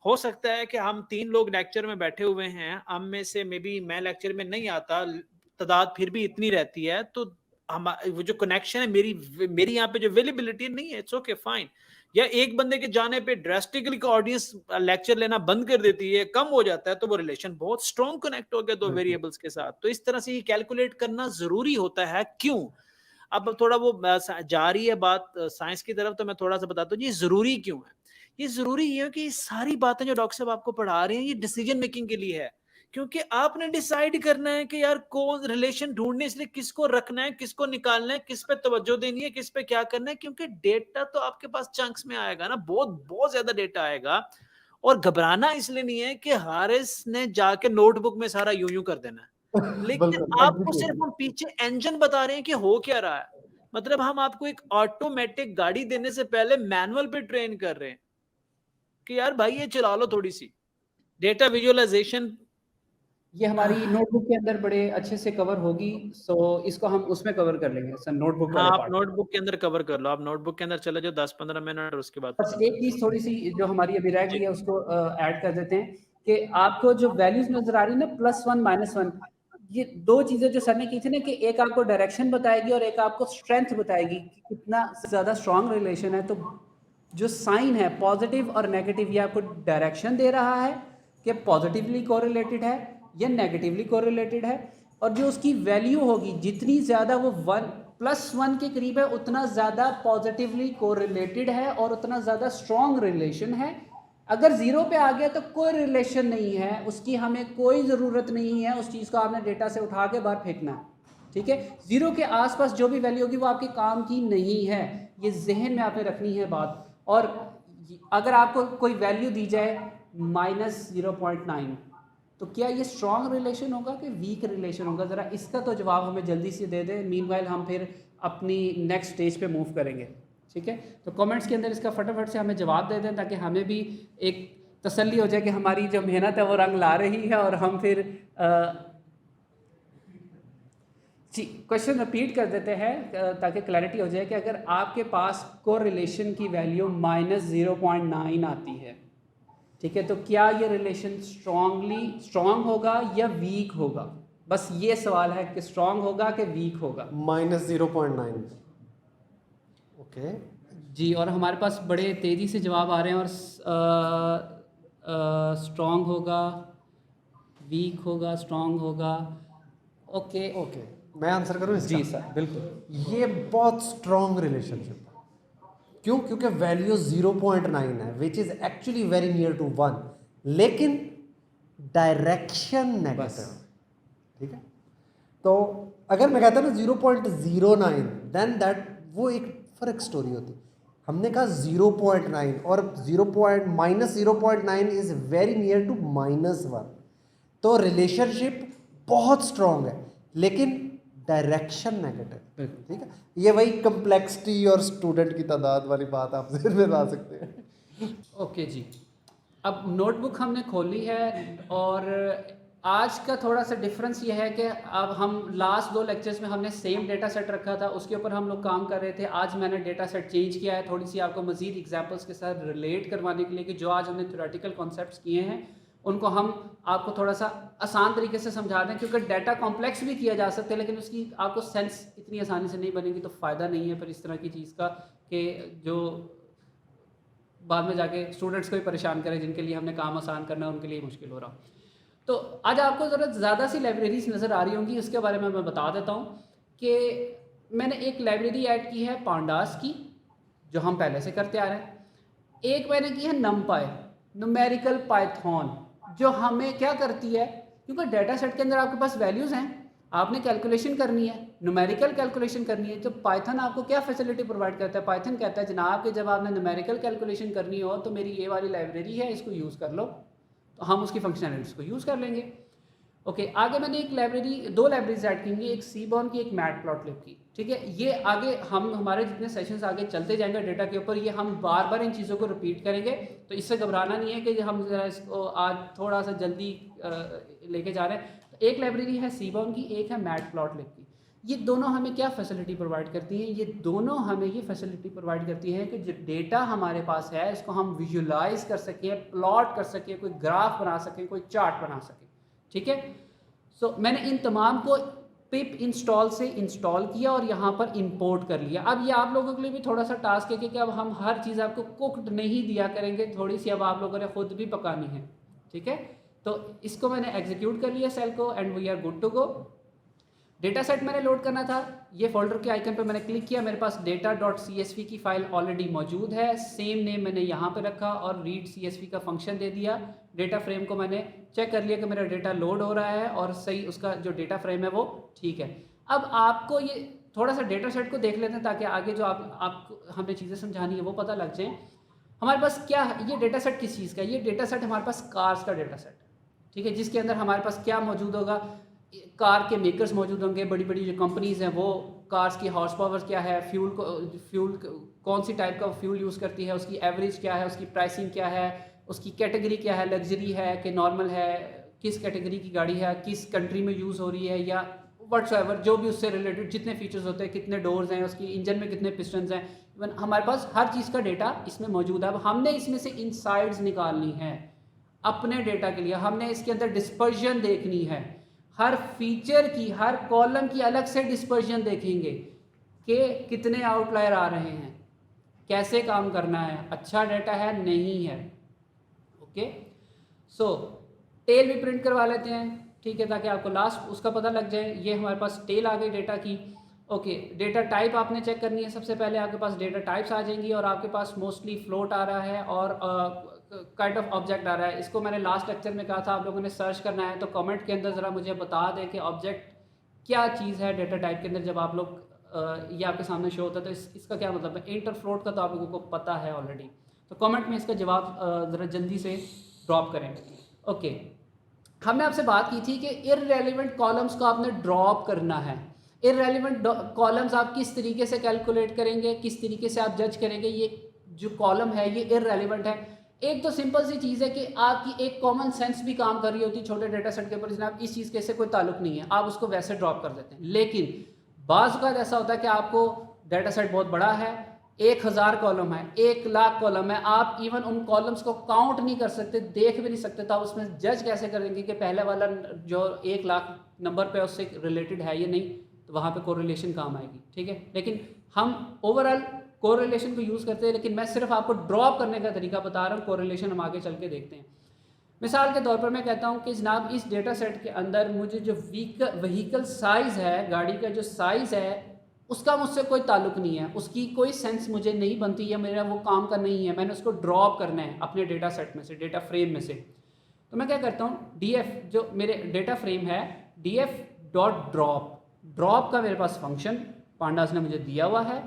हो सकता है कि हम 3 लोग लेक्चर में बैठे हुए हैं, हम में से मे बी मैं लेक्चर में नहीं आता, तादाद फिर भी इतनी रहती है, तो हम वो जो कनेक्शन है, मेरी यहाँ पे जो अवेलेबिलिटी नहीं है, इट्स ओके फाइन। या एक बंदे के जाने पे ड्रेस्टिकली ऑडियंस लेक्चर लेना बंद कर देती है, कम हो जाता है, तो वो रिलेशन बहुत स्ट्रांग कनेक्ट हो गया दो वेरिएबल्स के साथ। तो इस तरह से ये कैलकुलेट करना जरूरी होता है। क्यों? अब थोड़ा वो जा रही है बात साइंस की तरफ, तो मैं थोड़ा सा बताता हूँ ये जरूरी क्यों है। ये जरूरी है कि सारी बातें जो डॉक्टर साहब आपको पढ़ा रहे हैं, ये डिसीजन मेकिंग के लिए है, क्योंकि आपने डिसाइड करना है कि यार कौन रिलेशन ढूंढने, इसलिए किसको रखना है, किसको निकालना है, किस पे तवज्जो देनी है, किस पे क्या करना है, क्योंकि डेटा तो आपके पास चंक्स में आएगा ना, बहुत बहुत ज्यादा डेटा आएगा। और घबराना इसलिए नहीं है कि हारिस ने जाके नोटबुक में सारा यूं कर देना है, लेकिन बिल्कुल आपको सिर्फ हम पीछे इंजन बता रहे हैं कि हो क्या रहा है। मतलब हम आपको एक ऑटोमेटिक गाड़ी देने से पहले मैनुअल पे ट्रेन कर रहे हैं कि यार भाई ये चला लो थोड़ी सी। डेटा विजुअलाइजेशन ये हमारी नोटबुक के अंदर बड़े अच्छे से कवर होगी, सो इसको हम उसमें कवर कर लेंगे सर, नोटबुक हाँ, वाले आप पार्ट। नोटबुक के अंदर कवर कर लो, आप नोटबुक के अंदर चले जाओ 10-15 मिनट, और उसके बाद बस एक चीज थोड़ी सी जो हमारी अभी रह गई जी। है उसको ऐड कर देते हैं कि आपको जो वैल्यूज नजर आ रही है ना, +1 -1, ये दो चीज़ें जो सर ने की थी ना, कि एक आपको डायरेक्शन बताएगी और एक आपको स्ट्रेंथ बताएगी कि कितना ज़्यादा स्ट्रॉन्ग रिलेशन है। तो जो साइन है पॉजिटिव और नेगेटिव, ये आपको डायरेक्शन दे रहा है कि पॉजिटिवली कोरिलेटेड है या नेगेटिवली कोरिलेटेड है। और जो उसकी वैल्यू होगी, जितनी ज़्यादा वो 1+1 के करीब है, उतना ज़्यादा पॉजिटिवली कोरिलेटेड है और उतना ज़्यादा स्ट्रॉन्ग रिलेशन है। अगर 0 पे आ गया तो कोई रिलेशन नहीं है, उसकी हमें कोई ज़रूरत नहीं है, उस चीज़ को आपने डेटा से उठा के बाहर फेंकना है। ठीक है, 0 के आसपास जो भी वैल्यू होगी वो आपके काम की नहीं है, ये जहन में आपने रखनी है बात। और अगर आपको कोई वैल्यू दी जाए -0.9, तो क्या ये स्ट्रॉन्ग रिलेशन होगा कि वीक रिलेशन होगा? ज़रा इसका तो जवाब हमें जल्दी से दे दें, मीनवाइल हम फिर अपनी नेक्स्ट स्टेज पे मूव करेंगे। ठीक है, तो कमेंट्स के अंदर इसका फटाफट से हमें जवाब दे दें, ताकि हमें भी एक तसल्ली हो जाए कि हमारी जो मेहनत है वो रंग ला रही है। और हम फिर जी क्वेश्चन रिपीट कर देते हैं ताकि क्लैरिटी हो जाए कि अगर आपके पास कोरिलेशन की वैल्यू -0.9 आती है, ठीक है, तो क्या ये रिलेशन स्ट्रॉन्ग होगा या वीक होगा? बस ये सवाल है कि स्ट्रॉन्ग होगा कि वीक होगा। -0.9। ओके जी, और हमारे पास बड़े तेज़ी से जवाब आ रहे हैं। और स्ट्रॉन्ग होगा, वीक होगा, स्ट्रॉन्ग होगा। ओके ओके, मैं आंसर करूं इसका? जी सर, बिल्कुल। ये बहुत स्ट्रॉन्ग रिलेशनशिप है। क्यों? क्योंकि वैल्यू 0.9 है, which is actually very near to 1, लेकिन डायरेक्शन नेगेटिव। ठीक है, तो अगर मैं कहता ना 0.09, देन दैट वो एक फर्क स्टोरी होती। हमने कहा 0.9 और -0.9 इज वेरी नियर टू -1, तो रिलेशनशिप बहुत स्ट्रॉन्ग है, लेकिन डायरेक्शन नेगेटिव। ठीक है, ये वही कम्प्लेक्सिटी और स्टूडेंट की तादाद वाली बात आप ज़हन में ला सकते हैं। ओके जी, अब नोटबुक हमने खोली है और आज का थोड़ा सा डिफरेंस ये है कि अब हम लास्ट 2 लेक्चर्स में हमने सेम डेटा सेट रखा था, उसके ऊपर हम लोग काम कर रहे थे। आज मैंने डेटा सेट चेंज किया है, थोड़ी सी आपको मज़ीद एग्जांपल्स के साथ रिलेट करवाने के लिए कि जो आज हमने थ्योरेटिकल कॉन्सेप्ट्स किए हैं उनको हम आपको थोड़ा सा आसान तरीके से समझा दें, क्योंकि डाटा कॉम्प्लेक्स भी किया जा सकता है लेकिन उसकी आपको सेंस इतनी आसानी से नहीं बनेगी, तो फ़ायदा नहीं है फिर इस तरह की चीज़ का कि जो बाद में जाके स्टूडेंट्स को ही परेशान करें, जिनके लिए हमने काम आसान करना है उनके लिए मुश्किल हो रहा। तो आज आपको ज़रा ज़्यादा सी लाइब्रेरीज नज़र आ रही होंगी, उसके बारे में मैं बता देता हूँ कि मैंने एक लाइब्रेरी ऐड की है पांडास की, जो हम पहले से करते आ रहे हैं। एक मैंने की है नमपाई, न्यूमेरिकल पाइथन, जो हमें क्या करती है, क्योंकि डाटा सेट के अंदर आपके पास वैल्यूज़ हैं, आपने कैलकुलेशन करनी है, न्यूमेरिकल कैलकुलेशन करनी है। तो पाइथन आपको क्या फैसिलिटी प्रोवाइड करता है? पाइथन कहता है जनाब कि जब आपने न्यूमेरिकल कैलकुलेशन करनी हो तो मेरी ये वाली लाइब्रेरी है, इसको यूज़ कर लो, तो हम उसकी फंक्शनलिटीज़ को यूज़ कर लेंगे। ओके, आगे मैंने एक 2 लाइब्रेरीज ऐड की, एक सीबॉर्न की, एक मैटप्लॉटलिब की। ठीक है, ये आगे हम हमारे जितने सेशंस आगे चलते जाएंगे डेटा के ऊपर, ये हम बार बार इन चीज़ों को रिपीट करेंगे, तो इससे घबराना नहीं है कि हम ज़रा इसको आज थोड़ा सा जल्दी लेके जा रहे हैं। तो एक लाइब्रेरी है सीबॉर्न की, एक है मैटप्लॉटलिब की। ये दोनों हमें क्या फैसिलिटी प्रोवाइड करती हैं? ये दोनों हमें ये फैसिलिटी प्रोवाइड करती हैं कि जो डेटा हमारे पास है इसको हम विजुलाइज कर सकें, प्लॉट कर सकें, कोई ग्राफ बना सकें, कोई चार्ट बना सकें। ठीक है, सो मैंने इन तमाम को पिप इंस्टॉल से इंस्टॉल किया और यहाँ पर इंपोर्ट कर लिया। अब ये आप लोगों के लिए भी थोड़ा सा टास्क है कि अब हम हर चीज़ आपको कुक्ड नहीं दिया करेंगे, थोड़ी सी अब आप लोगों ने खुद भी पकानी है। ठीक है, तो इसको मैंने एग्जीक्यूट कर लिया सेल को, and we are good to go. Data set मैंने लोड करना था, ये फोल्डर के आइकन पर मैंने क्लिक किया, मेरे पास data.csv की फ़ाइल ऑलरेडी मौजूद है, सेम नेम मैंने यहाँ पे रखा और रीड CSV का फंक्शन दे दिया। डेटा फ्रेम को मैंने चेक कर लिया कि मेरा डेटा लोड हो रहा है और सही उसका जो डेटा फ्रेम है वो ठीक है। अब आपको ये थोड़ा सा डेटा सेट को देख लेते हैं ताकि आगे जो आपको हमें चीज़ें समझानी है वो पता लग जाए। हमारे पास क्या है, ये डेटा सेट किस चीज़ का? ये डेटा सेट हमारे पास कार्स का डेटा सेट, ठीक है, जिसके अंदर हमारे पास क्या मौजूद होगा? कार के मेकर्स मौजूद होंगे, बड़ी बड़ी जो कंपनीज़ हैं वो कार्स की हॉर्स पावर क्या है, फ्यूल कौन सी टाइप का फ्यूल यूज़ करती है, उसकी एवरेज क्या है, उसकी प्राइसिंग क्या है, उसकी कैटेगरी क्या है, लग्जरी है कि नॉर्मल है, किस कैटेगरी की गाड़ी है, किस कंट्री में यूज़ हो रही है, या व्हाट्सएवर जो भी उससे रिलेटेड जितने फीचर्स होते हैं, कितने डोर्स हैं, उसकी इंजन में कितने पिस्टन्स हैं, इवन हमारे पास हर चीज़ का डेटा इसमें मौजूद है। अब हमने इसमें से इनसाइड्स निकालनी है अपने डेटा के लिए, हमने इसके अंदर डिस्पर्जन देखनी है, हर फीचर की, हर कॉलम की अलग से डिस्पर्शन देखेंगे कि कितने आउटलायर आ रहे हैं, कैसे काम करना है, अच्छा डाटा है नहीं है। ओके, सो टेल भी प्रिंट करवा लेते हैं, ठीक है, ताकि आपको लास्ट उसका पता लग जाए। ये हमारे पास टेल आ गई डेटा की। ओके, डेटा टाइप आपने चेक करनी है। सबसे पहले आपके पास डेटा टाइप्स आ जाएंगी और आपके पास मोस्टली फ्लोट आ रहा है और काइंड ऑफ ऑब्जेक्ट आ रहा है। इसको मैंने लास्ट लेक्चर में कहा था आप लोगों ने सर्च करना है, तो कमेंट के अंदर ज़रा मुझे बता दें कि ऑब्जेक्ट क्या चीज़ है डेटा टाइप के अंदर। जब आप लोग ये आपके सामने शो होता है तो इसका क्या मतलब है। इंटर फ्लोट का तो आप लोगों को पता है ऑलरेडी, तो कमेंट में इसका जवाब ज़रा जल्दी से ड्रॉप करें। ओके, हमने आपसे बात की थी कि इररेलेवेंट कॉलम्स को आपने ड्रॉप करना है। इररेलेवेंट कॉलम्स आप किस तरीके से कैलकुलेट करेंगे, किस तरीके से आप जज करेंगे ये जो कॉलम है ये इररेलेवेंट है। एक तो सिंपल सी चीज़ है कि आपकी एक कॉमन सेंस भी काम कर रही होती है छोटे डेटा सेट के ऊपर, जनाब इस चीज़ के से कोई ताल्लुक नहीं है, आप उसको वैसे ड्रॉप कर देते हैं। लेकिन बाज़ का ऐसा होता है कि आपको डेटा सेट बहुत बड़ा है, 1000 कॉलम है, 1,00,000 कॉलम है, आप इवन उन कॉलम्स को काउंट नहीं कर सकते, देख भी नहीं सकते, तो आप उसमें जज कैसे करेंगे कि पहले वाला जो 1,00,000 नंबर पे उससे रिलेटेड है ये नहीं, तो वहाँ पे कोरिलेशन काम आएगी, ठीक है। लेकिन हम ओवरऑल कोरिलेशन को यूज़ करते हैं, लेकिन मैं सिर्फ आपको ड्रॉप करने का तरीका बता रहा हूँ, कोरिलेशन हम आगे चल के देखते हैं। मिसाल के तौर पर मैं कहता हूँ कि जनाब इस डेटा सेट के अंदर मुझे जो व्हीकल साइज़ है, गाड़ी का जो साइज़ है उसका मुझसे कोई ताल्लुक नहीं है, उसकी कोई सेंस मुझे नहीं बनती है, मेरा वो काम का नहीं है, मैंने उसको ड्रॉप करना है अपने डेटा सेट में से, डेटा फ्रेम में से। तो मैं क्या करता हूँ, df जो मेरे डेटा फ्रेम है, df डॉट ड्रॉप का मेरे पास फंक्शन पांडास ने मुझे दिया हुआ है।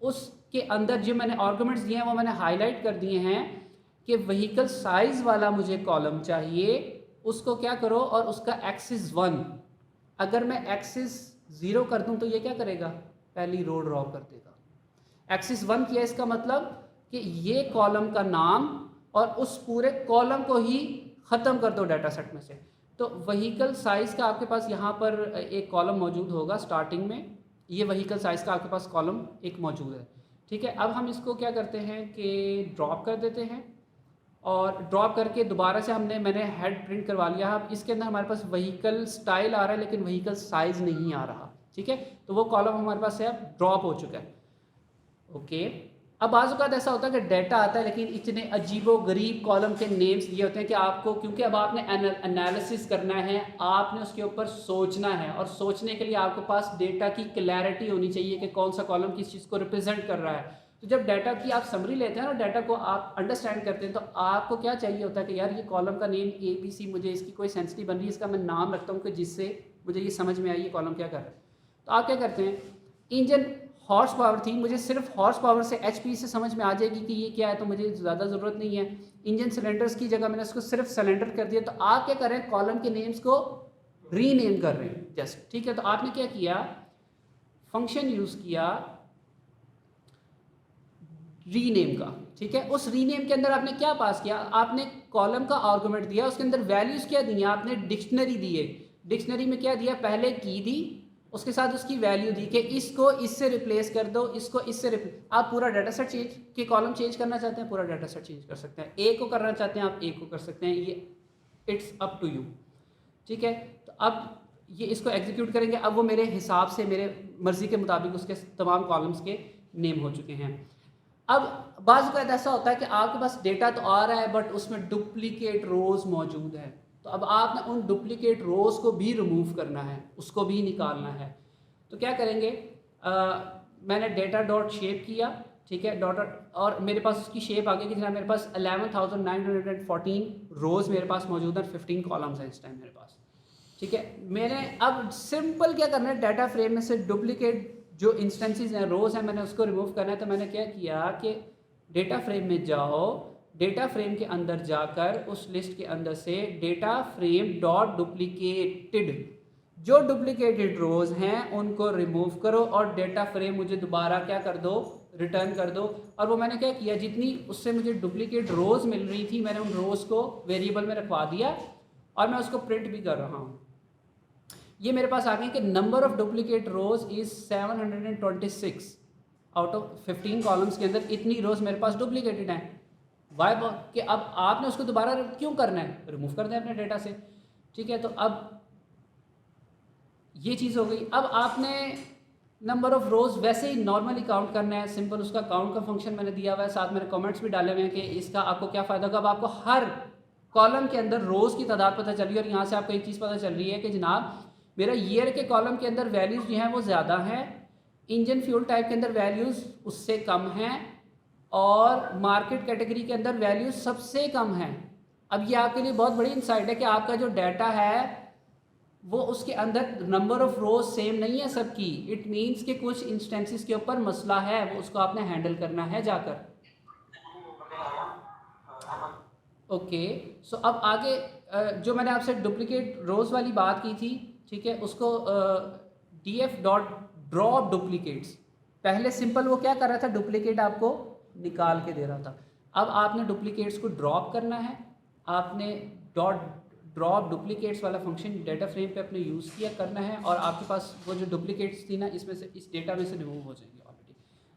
उसके अंदर जो मैंने आर्गुमेंट्स दिए हैं वो मैंने हाईलाइट कर दिए हैं कि व्हीकल साइज़ वाला मुझे कॉलम चाहिए, उसको क्या करो और उसका एक्सिस 1, अगर मैं एक्सिस 0 कर दूं तो ये क्या करेगा, पहली रो ड्रॉप कर देगा। एक्सिस 1 किया इसका मतलब कि ये कॉलम का नाम और उस पूरे कॉलम को ही ख़त्म कर दो डेटा सेट में से। तो व्हीकल साइज़ का आपके पास यहाँ पर एक कॉलम मौजूद होगा स्टार्टिंग में, ये व्हीकल साइज़ का आपके पास कॉलम एक मौजूद है, ठीक है। अब हम इसको क्या करते हैं कि ड्रॉप कर देते हैं और ड्रॉप करके दोबारा से मैंने हेड प्रिंट करवा लिया। अब इसके अंदर हमारे पास व्हीकल स्टाइल आ रहा है लेकिन व्हीकल साइज़ नहीं आ रहा, ठीक है। तो वो कॉलम हमारे पास है अब ड्रॉप हो चुका है। ओके, अब बाज़ औक़ात ऐसा होता है कि डाटा आता है लेकिन इतने अजीबो गरीब कॉलम के नेम्स दिए होते हैं कि आपको, क्योंकि अब आपने एनालिसिस करना है, आपने उसके ऊपर सोचना है, और सोचने के लिए आपके पास डेटा की क्लैरिटी होनी चाहिए कि कौन सा कॉलम किस चीज़ को रिप्रेजेंट कर रहा है। तो जब डाटा की आप समरी लेते हैं और डाटा को आप अंडरस्टैंड करते हैं तो आपको क्या चाहिए होता है कि यार ये कॉलम का नेम ABC, मुझे इसकी कोई सेंस नहीं बन रही, इसका मैं नाम रखता हूँ कि जिससे मुझे ये समझ में आई ये कॉलम क्या कर रहा है। तो आप क्या करते हैं, इंजन हॉर्स पावर थी, मुझे सिर्फ हॉर्स पावर से HP से समझ में आ जाएगी कि ये क्या है, तो मुझे ज़्यादा ज़रूरत नहीं है। इंजन सिलेंडर्स की जगह मैंने उसको सिर्फ सिलेंडर कर दिया। तो आप क्या कर रहे हैं, कॉलम के नेम्स को रीनेम कर रहे हैं जस्ट, ठीक है। तो आपने क्या किया, फंक्शन यूज़ किया रीनेम का, ठीक है। उस रीनेम के अंदर आपने क्या पास किया, आपने कॉलम का आर्गुमेंट दिया, उसके अंदर वैल्यूज़ क्या दी, आपने डिक्शनरी दी है। डिक्शनरी में क्या दिया, पहले की दी, उसके साथ उसकी वैल्यू दी कि इसको इससे रिप्लेस कर दो, इसको इससे आप पूरा डाटा सेट चेंज के कॉलम चेंज करना चाहते हैं, पूरा डाटा सेट चेंज कर सकते हैं। ए को करना चाहते हैं आप ए को कर सकते हैं, ये इट्स अप टू यू, ठीक है। तो अब ये इसको एग्जीक्यूट करेंगे, अब वो मेरे हिसाब से मेरे मर्ज़ी के मुताबिक उसके तमाम कॉलम्स के नेम हो चुके हैं। अब बाज़ का ऐसा होता है कि आपके पास डेटा तो आ रहा है बट उसमें डुप्लीकेट रोज़ मौजूद है, तो अब आपने उन डुप्लीकेट रोज़ को भी रिमूव करना है, उसको भी निकालना है। तो क्या करेंगे, मैंने डेटा डॉट शेप किया, ठीक है, डॉट, और मेरे पास उसकी शेप आ गई कि जनाब मेरे पास 11,914 रोज़ मेरे पास मौजूद है, 15 कॉलम्स हैं इस टाइम मेरे पास, ठीक है। मैंने अब सिंपल क्या करना है, डाटा फ्रेम में से डुप्लीकेट जो इंस्टेंसेस हैं, रोज़ हैं, मैंने उसको रिमूव करना है। तो मैंने क्या किया कि डेटा फ्रेम में जाओ, डेटा फ्रेम के अंदर जाकर उस लिस्ट के अंदर से डेटा फ्रेम डॉट डुप्लीकेटेड, जो डुप्लीकेटेड रोज़ हैं उनको रिमूव करो और डेटा फ्रेम मुझे दोबारा क्या कर दो, रिटर्न कर दो। और वो मैंने क्या किया, जितनी उससे मुझे डुप्लीकेट रोज़ मिल रही थी मैंने उन रोज़ को वेरिएबल में रखवा दिया और मैं उसको प्रिंट भी कर रहा हूँ। ये मेरे पास आ गई कि number of duplicate rows is 726 out of 15 columns के अंदर इतनी रोज़ मेरे पास डुप्लीकेटेड हैं। वाई कि अब आपने उसको दोबारा क्यों करना है, रिमूव कर दें अपने डेटा से, ठीक है। तो अब ये चीज़ हो गई। अब आपने नंबर ऑफ़ रोज़ वैसे ही नॉर्मली काउंट करना है, सिंपल उसका काउंट का फंक्शन मैंने दिया हुआ है, साथ मैंने कमेंट्स भी डाले हुए हैं कि इसका आपको क्या फ़ायदा होगा। अब आपको हर कॉलम के अंदर रोज़ की तादाद पता चल रही है और यहाँ से आपको एक चीज़ पता चल रही है कि जनाब मेरा ईयर के कॉलम के अंदर वैल्यूज़ जो हैं वो ज़्यादा हैं, इंजन फ्यूल टाइप के अंदर वैल्यूज़ उससे कम हैं और मार्केट कैटेगरी के अंदर वैल्यूज़ सबसे कम हैं। अब ये आपके लिए बहुत बड़ी इंसाइट है कि आपका जो डाटा है वो उसके अंदर नंबर ऑफ़ रोज सेम नहीं है सबकी। इट मीन्स कि कुछ इंस्टेंसेस के ऊपर मसला है, वो उसको आपने हैंडल करना है जाकर। ओके, सो अब आगे जो मैंने आपसे डुप्लीकेट रोज वाली बात की थी, ठीक है, उसको df डॉट ड्रॉप डुप्लीकेट्स, पहले सिंपल वो क्या कर रहा था, डुप्लीकेट आपको निकाल के दे रहा था। अब आपने डुप्लीकेट्स को ड्रॉप करना है, आपने डॉट ड्रॉप डुप्लीकेट्स वाला फंक्शन डाटा फ्रेम पे अपने यूज़ किया करना है और आपके पास वो जो डुप्लीकेट्स थी ना इसमें से, इस डेटा में से रिमूव हो जाएंगे ऑलरेडी।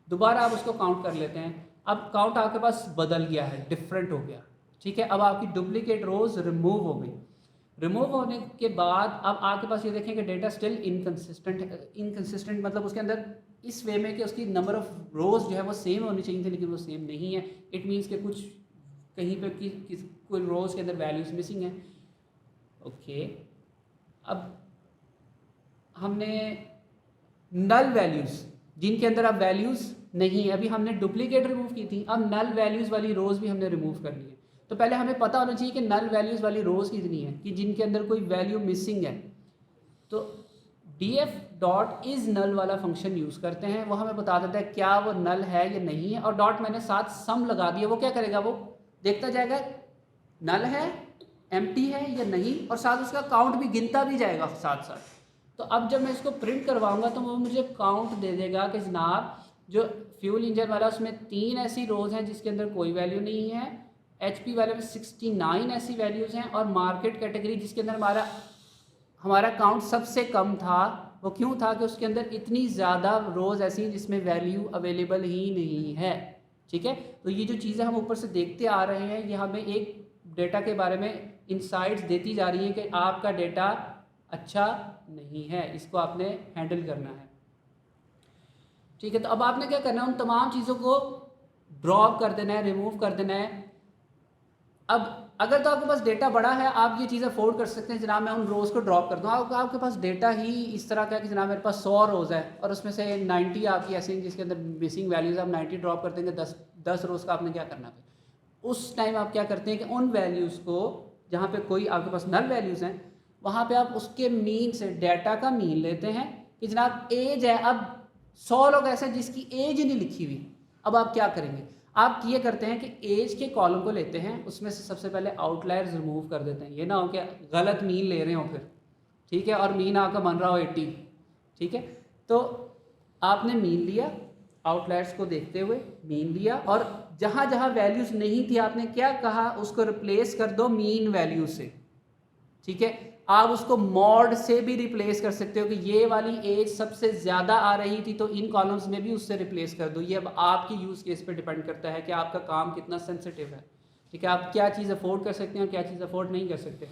दोबारा आप उसको काउंट कर लेते हैं। अब काउंट आपके पास बदल गया है, डिफरेंट हो गया, ठीक है। अब आपकी डुप्लीकेट रोज रिमूव हो गई। रिमूव होने के बाद अब आपके पास ये देखें कि डेटा स्टिल इनकन्सिस्टेंट मतलब उसके अंदर इस वे में कि उसकी नंबर ऑफ़ रोज जो है वो सेम होनी चाहिए थी, लेकिन वो सेम नहीं है। इट मीन्स कि कुछ कहीं पर कोई रोज के अंदर वैल्यूज़ मिसिंग है। ओके, अब हमने नल वैल्यूज़ जिनके अंदर अब वैल्यूज़ नहीं है, अभी हमने डुप्लीकेट रिमूव की थी, अब नल वैल्यूज़ वाली रोज़ भी हमने रिमूव करनी है। तो पहले हमें पता होना चाहिए कि नल वैल्यूज़ वाली रोज़ कितनी है, कि जिनके अंदर कोई वैल्यू मिसिंग है। तो df डॉट इज़ नल वाला फंक्शन यूज़ करते हैं, वो हमें बता देता है क्या वो नल है या नहीं है। और डॉट मैंने साथ सम लगा दिया, वो क्या करेगा, वो देखता जाएगा नल है, एम्प्टी है या नहीं, और साथ उसका काउंट भी गिनता भी जाएगा साथ साथ। तो अब जब मैं इसको प्रिंट करवाऊंगा तो वो मुझे काउंट दे देगा कि जनाब जो फ्यूल इंजन वाला उसमें 3 ऐसी रोज हैं जिसके अंदर कोई वैल्यू नहीं है, HP वाले में 69 ऐसी वैल्यूज़ हैं, और मार्केट कैटेगरी जिसके अंदर हमारा काउंट सबसे कम था, वो क्यों था कि उसके अंदर इतनी ज़्यादा रोज़ ऐसी हैं जिसमें वैल्यू अवेलेबल ही नहीं है, ठीक है। तो ये जो चीज़ें हम ऊपर से देखते आ रहे हैं, ये हमें एक डेटा के बारे में इंसाइट्स देती जा रही है कि आपका डेटा अच्छा नहीं है, इसको आपने हैंडल करना है, ठीक है। तो अब आपने क्या करना है, उन तमाम चीज़ों को ड्रॉप कर देना है, रिमूव कर देना है। अब अगर तो आपके पास डेटा बड़ा है, आप ये चीज़ अफोर्ड कर सकते हैं, जनाब मैं उन रोज़ को ड्रॉप कर दूँ। आपके पास डेटा ही इस तरह का है कि जनाब मेरे पास 100 रोज़ है और उसमें से 90 आपकी ऐसी हैं जिसके अंदर मिसिंग वैल्यूज़, आप 90 ड्रॉप कर देंगे, 10 रोज़ का आपने क्या करना है। उस टाइम आप क्या करते हैं कि उन वैल्यूज़ को जहाँ पे कोई आपके पास नल वैल्यूज़ हैं, वहाँ पे आप उसके मीन से डाटा का मीन लेते हैं कि जनाब एज है, अब 100 लोग ऐसे हैं जिसकी एज नहीं लिखी हुई। अब आप क्या करेंगे, आप ये करते हैं कि एज के कॉलम को लेते हैं, उसमें से सबसे पहले आउटलायर्स रिमूव कर देते हैं। ये ना हो कि गलत मीन ले रहे हो फिर, ठीक है, और मीन आपका बन रहा हो 80, ठीक है। तो आपने मीन लिया, आउटलायर्स को देखते हुए मीन लिया, और जहाँ जहाँ वैल्यूज़ नहीं थी आपने क्या कहा, उसको रिप्लेस कर दो मीन वैल्यू से, ठीक है। आप उसको मॉड से भी रिप्लेस कर सकते हो कि ये वाली एज सबसे ज़्यादा आ रही थी तो इन कॉलम्स में भी उससे रिप्लेस कर दो। ये अब आपकी यूज़ केस पे डिपेंड करता है कि आपका काम कितना सेंसिटिव है, ठीक है, आप क्या चीज़ अफोर्ड कर सकते हैं और क्या चीज़ अफोर्ड नहीं कर सकते।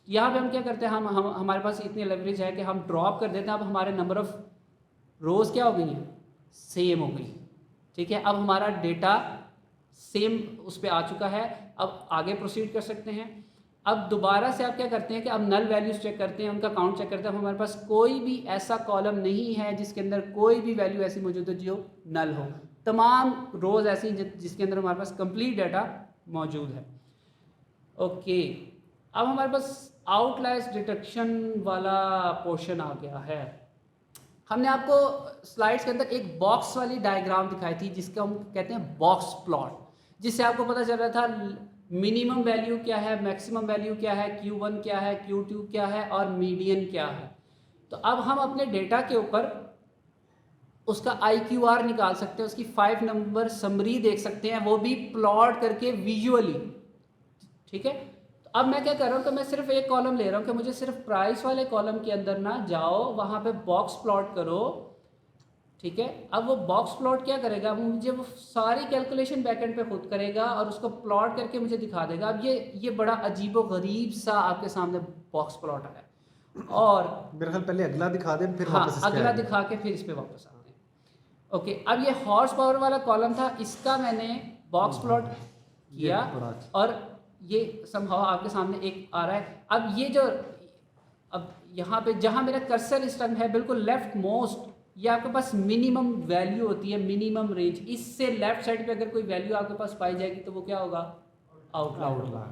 यहाँ पे हम क्या करते हैं, हम हमारे पास इतनी लेवरेज है कि हम ड्रॉप कर देते हैं। अब हमारे नंबर ऑफ़ रोज़ क्या हो गई हैं, सेम हो गई, ठीक है। अब हमारा डेटा सेम उस पर आ चुका है, अब आगे प्रोसीड कर सकते हैं। अब दोबारा से आप क्या करते हैं कि अब नल वैल्यूज़ चेक करते हैं, उनका काउंट चेक करते हैं। हमारे पास कोई भी ऐसा कॉलम नहीं है जिसके अंदर कोई भी वैल्यू ऐसी मौजूद है जो नल हो, तमाम रोज़ ऐसी जिसके अंदर हमारे पास कंप्लीट डाटा मौजूद है। ओके, अब हमारे पास आउटलायर्स डिटेक्शन वाला पोर्शन आ गया है। हमने आपको स्लाइड्स के अंदर एक बॉक्स वाली डायग्राम दिखाई थी जिसको हम कहते हैं बॉक्स प्लॉट, जिससे आपको पता चल रहा था मिनिमम वैल्यू क्या है, मैक्सिमम वैल्यू क्या है, Q1 क्या है, Q2 क्या है और मीडियन क्या है। तो अब हम अपने डेटा के ऊपर उसका IQR निकाल सकते हैं, उसकी 5 नंबर समरी देख सकते हैं, वो भी प्लॉट करके विजुअली, ठीक है। तो अब मैं क्या कर रहा हूँ कि मैं सिर्फ एक कॉलम ले रहा हूँ कि मुझे सिर्फ प्राइस वाले कॉलम के अंदर ना जाओ, वहाँ पे बॉक्स प्लॉट करो, ठीक है। अब वो बॉक्स प्लॉट क्या करेगा, मुझे वो सारी कैलकुलेशन बैकएंड पे खुद करेगा और उसको प्लॉट करके मुझे दिखा देगा। अब ये बड़ा अजीबो गरीब सा आपके सामने बॉक्स प्लॉट आया है। और मेरे ख्याल पहले अगला दिखा दें फिर हाँ, वापस इस पे अगला आएंगे। दिखा के फिर इस पे वापस आते हैं। ओके, अब ये हॉर्स पावर वाला कॉलम था, इसका मैंने बॉक्स प्लॉट ये किया बड़ा अच्छा। और ये समहाउ आपके सामने एक आ रहा है। अब ये जो, अब यहाँ पे जहाँ मेरा कर्सर इस टाइम है बिल्कुल लेफ्ट मोस्ट, ये आपके पास मिनिमम वैल्यू होती है, मिनिमम रेंज। इससे लेफ्ट साइड पे अगर कोई वैल्यू आपके पास पाई जाएगी तो वो क्या होगा, आउटलायर होगा।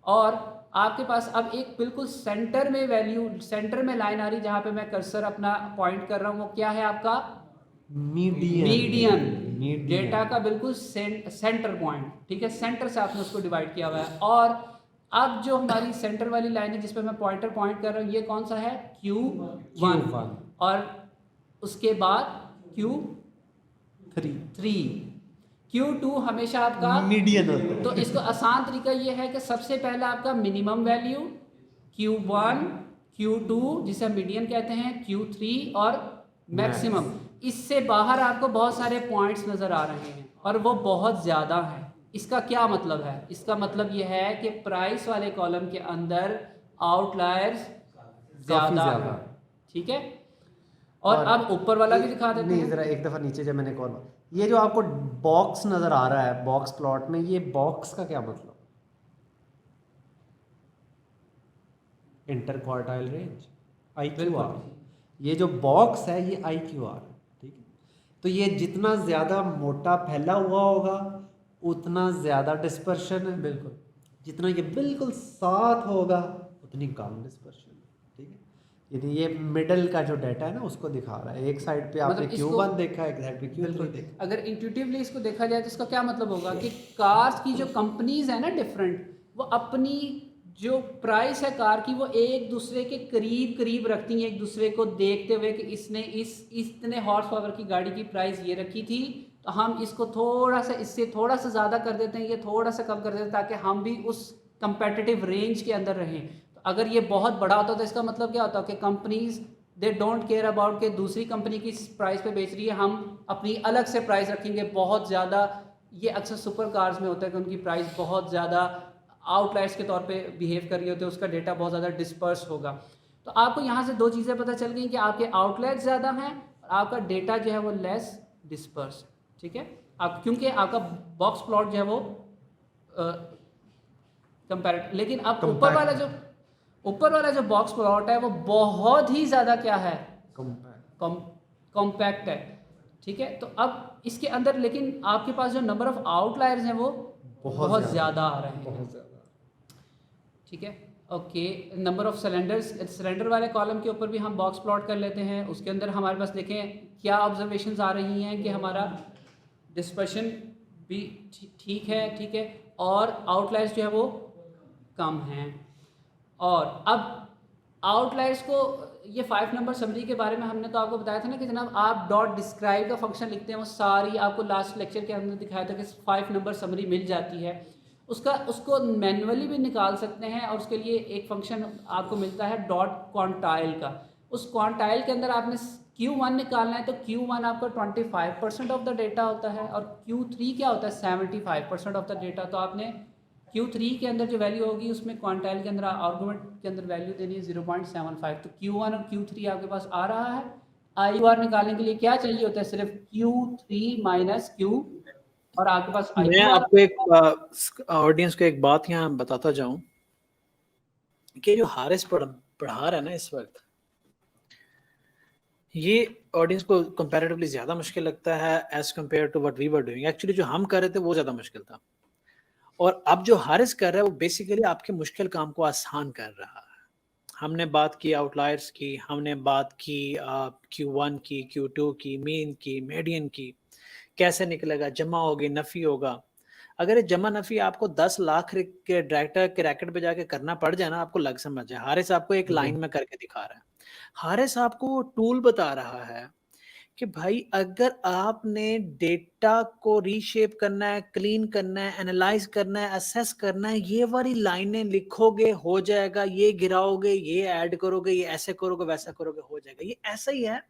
और आपके पास अब एक बिल्कुल सेंटर में वैल्यू, सेंटर में लाइन आ रही जहाँ पे मैं कर्सर अपना पॉइंट कर रहा हूँ, वो क्या है आपका मीडियन, डेटा का बिल्कुल सेंटर पॉइंट, ठीक है, सेंटर से आपने उसको डिवाइड किया हुआ है। और अब जो हमारी सेंटर वाली लाइन है जिस पे मैं पॉइंटर पॉइंट कर रहा हूँ, ये कौन सा है, Q1, और उसके बाद Q3, Q2 हमेशा आपका मीडियन होता है। तो इसको आसान तरीका ये है कि सबसे पहला आपका मिनिमम वैल्यू Q1, Q2 जिसे हम मीडियन कहते हैं, Q3 और मैक्सिमम। इससे बाहर आपको बहुत सारे पॉइंट्स नज़र आ रहे हैं और वो बहुत ज़्यादा हैं। इसका क्या मतलब है, इसका मतलब ये है कि प्राइस वाले कॉलम के अंदर आउटलायर्स ज़्यादा है, ठीक है। और अब ऊपर वाला भी दिखा देते नहीं, हैं। जरा एक दफ़ा नीचे जब मैंने कॉल, ये जो आपको बॉक्स नज़र आ रहा है बॉक्स प्लॉट में, ये बॉक्स का क्या मतलब, इंटर क्वार्टाइल रेंज, IQR। ये जो बॉक्स है ये IQR है, ठीक है। तो ये जितना ज़्यादा मोटा फैला हुआ होगा उतना ज़्यादा डिस्पर्शन है, बिल्कुल। जितना ये बिल्कुल साथ होगा उतनी कम डिस्पर्शन है, ठीक है। यदि ये मिडल का जो डाटा है ना उसको दिखा रहा है, एक साइड पे आपने मतलब इसको Q1 देखा, एक साइड पे Q3 बिल्कुल, देखा। अगर इंट्यूटिवली इसको देखा जाए तो इसका क्या मतलब होगा कि कार्स की जो कंपनीज है ना डिफरेंट, वो अपनी जो प्राइस है कार की वो एक दूसरे के करीब करीब रखती हैं, एक दूसरे को देखते हुए कि इसने इतने हॉर्स पावर की गाड़ी की प्राइस ये रखी थी, तो हम इसको थोड़ा सा, इससे थोड़ा सा ज़्यादा कर देते हैं, ये थोड़ा सा कम कर देते हैं, ताकि हम भी उस कंपेटिटिव रेंज के अंदर रहें। तो अगर ये बहुत बड़ा होता तो इसका मतलब क्या होता कि companies they don't care about के दूसरी कंपनी की प्राइस पे बेच रही है, हम अपनी अलग से प्राइस रखेंगे बहुत ज़्यादा। ये अक्सर सुपर कार्स में होता है कि उनकी प्राइस बहुत ज़्यादा आउटलायर्स के तौर पे बिहेव कर रही होती है, उसका डेटा बहुत ज़्यादा डिस्पर्स होगा। तो आपको यहाँ से दो चीज़ें पता चल गई कि आपके आउटलायर्स ज़्यादा हैं और आपका डेटा जो है वो लेस डिस्पर्स, ठीक है। आप क्योंकि आपका बॉक्स प्लॉट जो है वो कंपैरेटिव, लेकिन अब ऊपर वाला जो बॉक्स प्लॉट है वो बहुत ही ज़्यादा क्या है, कॉम्पैक्ट है, ठीक है। तो अब इसके अंदर लेकिन आपके पास जो नंबर ऑफ आउटलायर्स हैं वो बहुत ज़्यादा आ रहे हैं, बहुत ज़्यादा, ठीक है। Okay, number of cylinders, cylinder वाले कॉलम के ऊपर भी हम बॉक्स प्लॉट कर लेते हैं। उसके अंदर हमारे पास देखें क्या ऑब्जर्वेशंस आ रही हैं कि हमारा डिस्पर्शन भी ठीक है, ठीक है, और आउटलायर्स जो है वो कम हैं। और अब आउटलायर्स को, ये 5 नंबर समरी के बारे में हमने तो आपको बताया था ना कि जनाब आप डॉट डिस्क्राइब का फंक्शन लिखते हैं, वो सारी आपको लास्ट लेक्चर के अंदर दिखाया था कि 5 नंबर समरी मिल जाती है। उसको मैनुअली भी निकाल सकते हैं और उसके लिए एक फंक्शन आपको मिलता है डॉट क्वांटाइल का। उस क्वांटाइल के अंदर आपने Q1 निकालना है तो Q1 आपका 25% ऑफ द डेटा होता है और Q3 क्या होता है 75% ऑफ द डेटा। तो आपने Q3 के अंदर जो वैल्यू होगी उसमें क्वांटाइल के अंदर आर्गूमेंट के अंदर वैल्यू देनी है 0.75। तो Q1 और Q3 आपके पास आ रहा है। IUR निकालने के लिए क्या चाहिए होता है, सिर्फ Q3 माइनस Q, और आपके पास मैं IUR। आपको एक ऑडियंस को एक बात यहाँ बताता जाऊं कि जो हारिस पढ़ा रहा है ना इस वक्त, ये ऑडियंस को कंपैरेटिवली ज़्यादा मुश्किल लगता है as compare to what we were doing. Actually जो हम कर रहे थे वो ज़्यादा मुश्किल था, और अब जो हारिस कर रहा है वो बेसिकली आपके मुश्किल काम को आसान कर रहा है। हमने बात की आउटलायर्स की, हमने बात की Q1 की, Q2 की, मीन की, मीडियन की, कैसे निकलेगा, जमा होगी, नफ़ी होगा। अगर ये जमा नफ़ी आपको 10 लाख के डायरेक्टर के रैकेट पे जाके करना पड़ जाए ना, आपको लग समझ जाए। हारिस आपको एक लाइन में करके दिखा रहा है, हारिस आपको टूल बता रहा है कि भाई अगर आपने डेटा को रीशेप करना है, क्लीन करना है, एनालाइज करना है, असेस करना है, ये वाली लाइनें लिखोगे हो जाएगा, ये गिराओगे, ये ऐड करोगे, ये ऐसे करोगे, वैसा करोगे, हो जाएगा। ये ऐसा ही है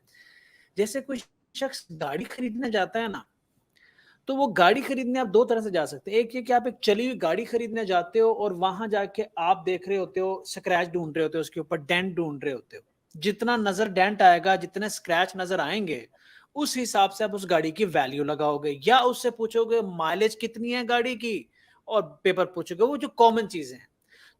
जैसे कोई शख्स गाड़ी खरीदने जाता है ना, तो वो गाड़ी खरीदने आप दो तरह से जा सकते हैं। एक ये कि आप एक चली हुई गाड़ी खरीदने जाते हो और वहां जाके आप देख रहे होते हो, स्क्रैच ढूंढ रहे होते हो, उसके ऊपर डेंट ढूंढ रहे होते हो। जितना नजर डेंट आएगा, जितने स्क्रैच नजर आएंगे, उस हिसाब से आप उस गाड़ी की वैल्यू लगाओगे, या उससे पूछोगे माइलेज कितनी है गाड़ी की, और पेपर पूछोगे, वो जो कॉमन चीजें हैं।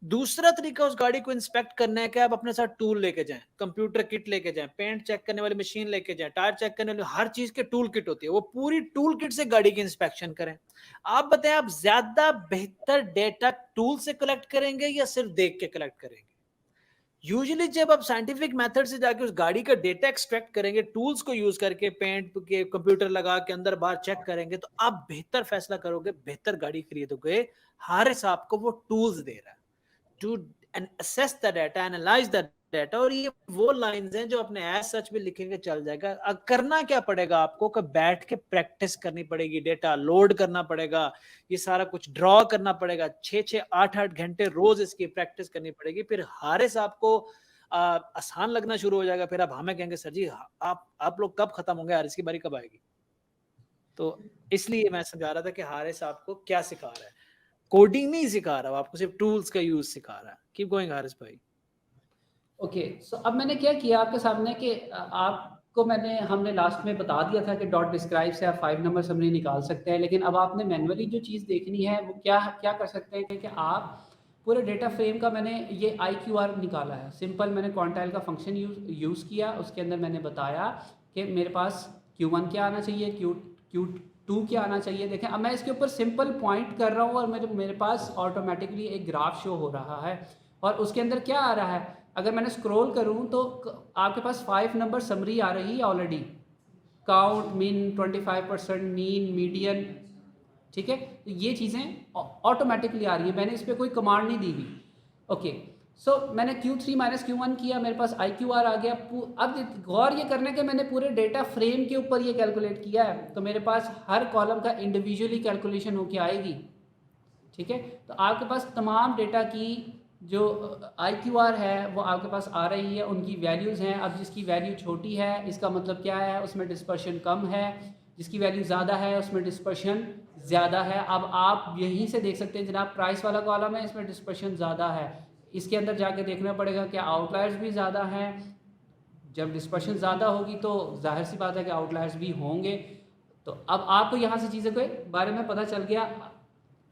दूसरा तरीका उस गाड़ी को इंस्पेक्ट करने है कि आप अपने साथ टूल लेके जाएं, कंप्यूटर किट लेके जाएं, पेंट चेक करने वाली मशीन लेके जाएं, टायर चेक करने वाली, हर चीज के टूल किट होती है, वो पूरी टूल किट से गाड़ी की इंस्पेक्शन करें। आप बताएं, आप ज्यादा बेहतर डेटा टूल से कलेक्ट करेंगे या सिर्फ देख के कलेक्ट करेंगे? यूजुअली जब आप साइंटिफिक मेथड से जाके उस गाड़ी का डेटा एक्सट्रैक्ट करेंगे, टूल्स को यूज करके, पेंट के कंप्यूटर लगा के अंदर बाहर चेक करेंगे, तो आप बेहतर फैसला करोगे, बेहतर गाड़ी खरीदोगे। हारिस आपको वो टूल्स दे रहा है to assess the data, analyze the data, और ये वो लाइंस हैं जो अपने एज सच भी लिखेंगे चल जाएगा। करना क्या पड़ेगा आपको कि बैठ के प्रैक्टिस करनी पड़ेगी, डेटा लोड करना पड़ेगा, ये सारा कुछ ड्रॉ करना पड़ेगा, 6-8 घंटे रोज इसकी प्रैक्टिस करनी पड़ेगी। फिर हारिस आपको आसान लगना शुरू हो जाएगा। फिर आप हमें कहेंगे सर जी आप लोग कब खत्म होंगे, हारिस की बारी कब आएगी? तो इसलिए मैं समझा रहा था कि हारिस आपको क्या सिखा रहा है। कोडिंग नहीं सिखा रहा, आपको सिर्फ टूल्स का यूज सिखा रहा है। कीप गोइंग हारिस भाई। ओके, सो अब मैंने क्या किया आपके सामने कि आपको हमने लास्ट में बता दिया था कि डॉट डिस्क्राइब से आप 5 नंबर समरी निकाल सकते हैं, लेकिन अब आपने मैनुअली जो चीज़ देखनी है वो क्या क्या कर सकते हैं कि आप पूरे डेटा फ्रेम का मैंने ये IQR निकाला है। सिंपल मैंने क्वांटाइल का फंक्शन यूज़ किया, उसके अंदर मैंने बताया कि मेरे पास Q1 क्या आना चाहिए, Q2 क्या आना चाहिए। देखें, अब मैं इसके ऊपर सिंपल पॉइंट कर रहा हूँ और मेरे पास ऑटोमेटिकली एक ग्राफ शो हो रहा है, और उसके अंदर क्या आ रहा है, अगर मैंने स्क्रॉल करूं तो आपके पास 5 नंबर समरी आ रही है already. Count, mean, 25%, mean, median, ठीक है। तो ये चीज़ें ऑटोमेटिकली आ रही है, मैंने इस पर कोई कमांड नहीं दी हुई। ओके, सो मैंने Q3 माइनस Q1 किया, मेरे पास IQR आ गया। अब गौर ये करना है कि मैंने पूरे डेटा फ्रेम के ऊपर ये कैलकुलेट किया है, तो मेरे पास हर कॉलम का इंडिविजुअली कैलकुलेशन होके आएगी, ठीक है। तो आपके पास तमाम डेटा की जो IQR है वो आपके पास आ रही है, उनकी वैल्यूज़ हैं। अब जिसकी वैल्यू छोटी है इसका मतलब क्या है, उसमें डिस्पर्शन कम है, जिसकी वैल्यू ज़्यादा है उसमें डिस्पर्शन ज़्यादा है। अब आप यहीं से देख सकते हैं जनाब, प्राइस वाला कॉलम है, इसमें डिस्पर्शन ज़्यादा है। इसके अंदर जाके देखना पड़ेगा कि आउटलायर्स भी ज़्यादा हैं। जब डिस्पर्शन ज़्यादा होगी तो जाहिर सी बात है कि आउटलायर्स भी होंगे। तो अब आपको यहाँ से चीज़ों के बारे में पता चल गया।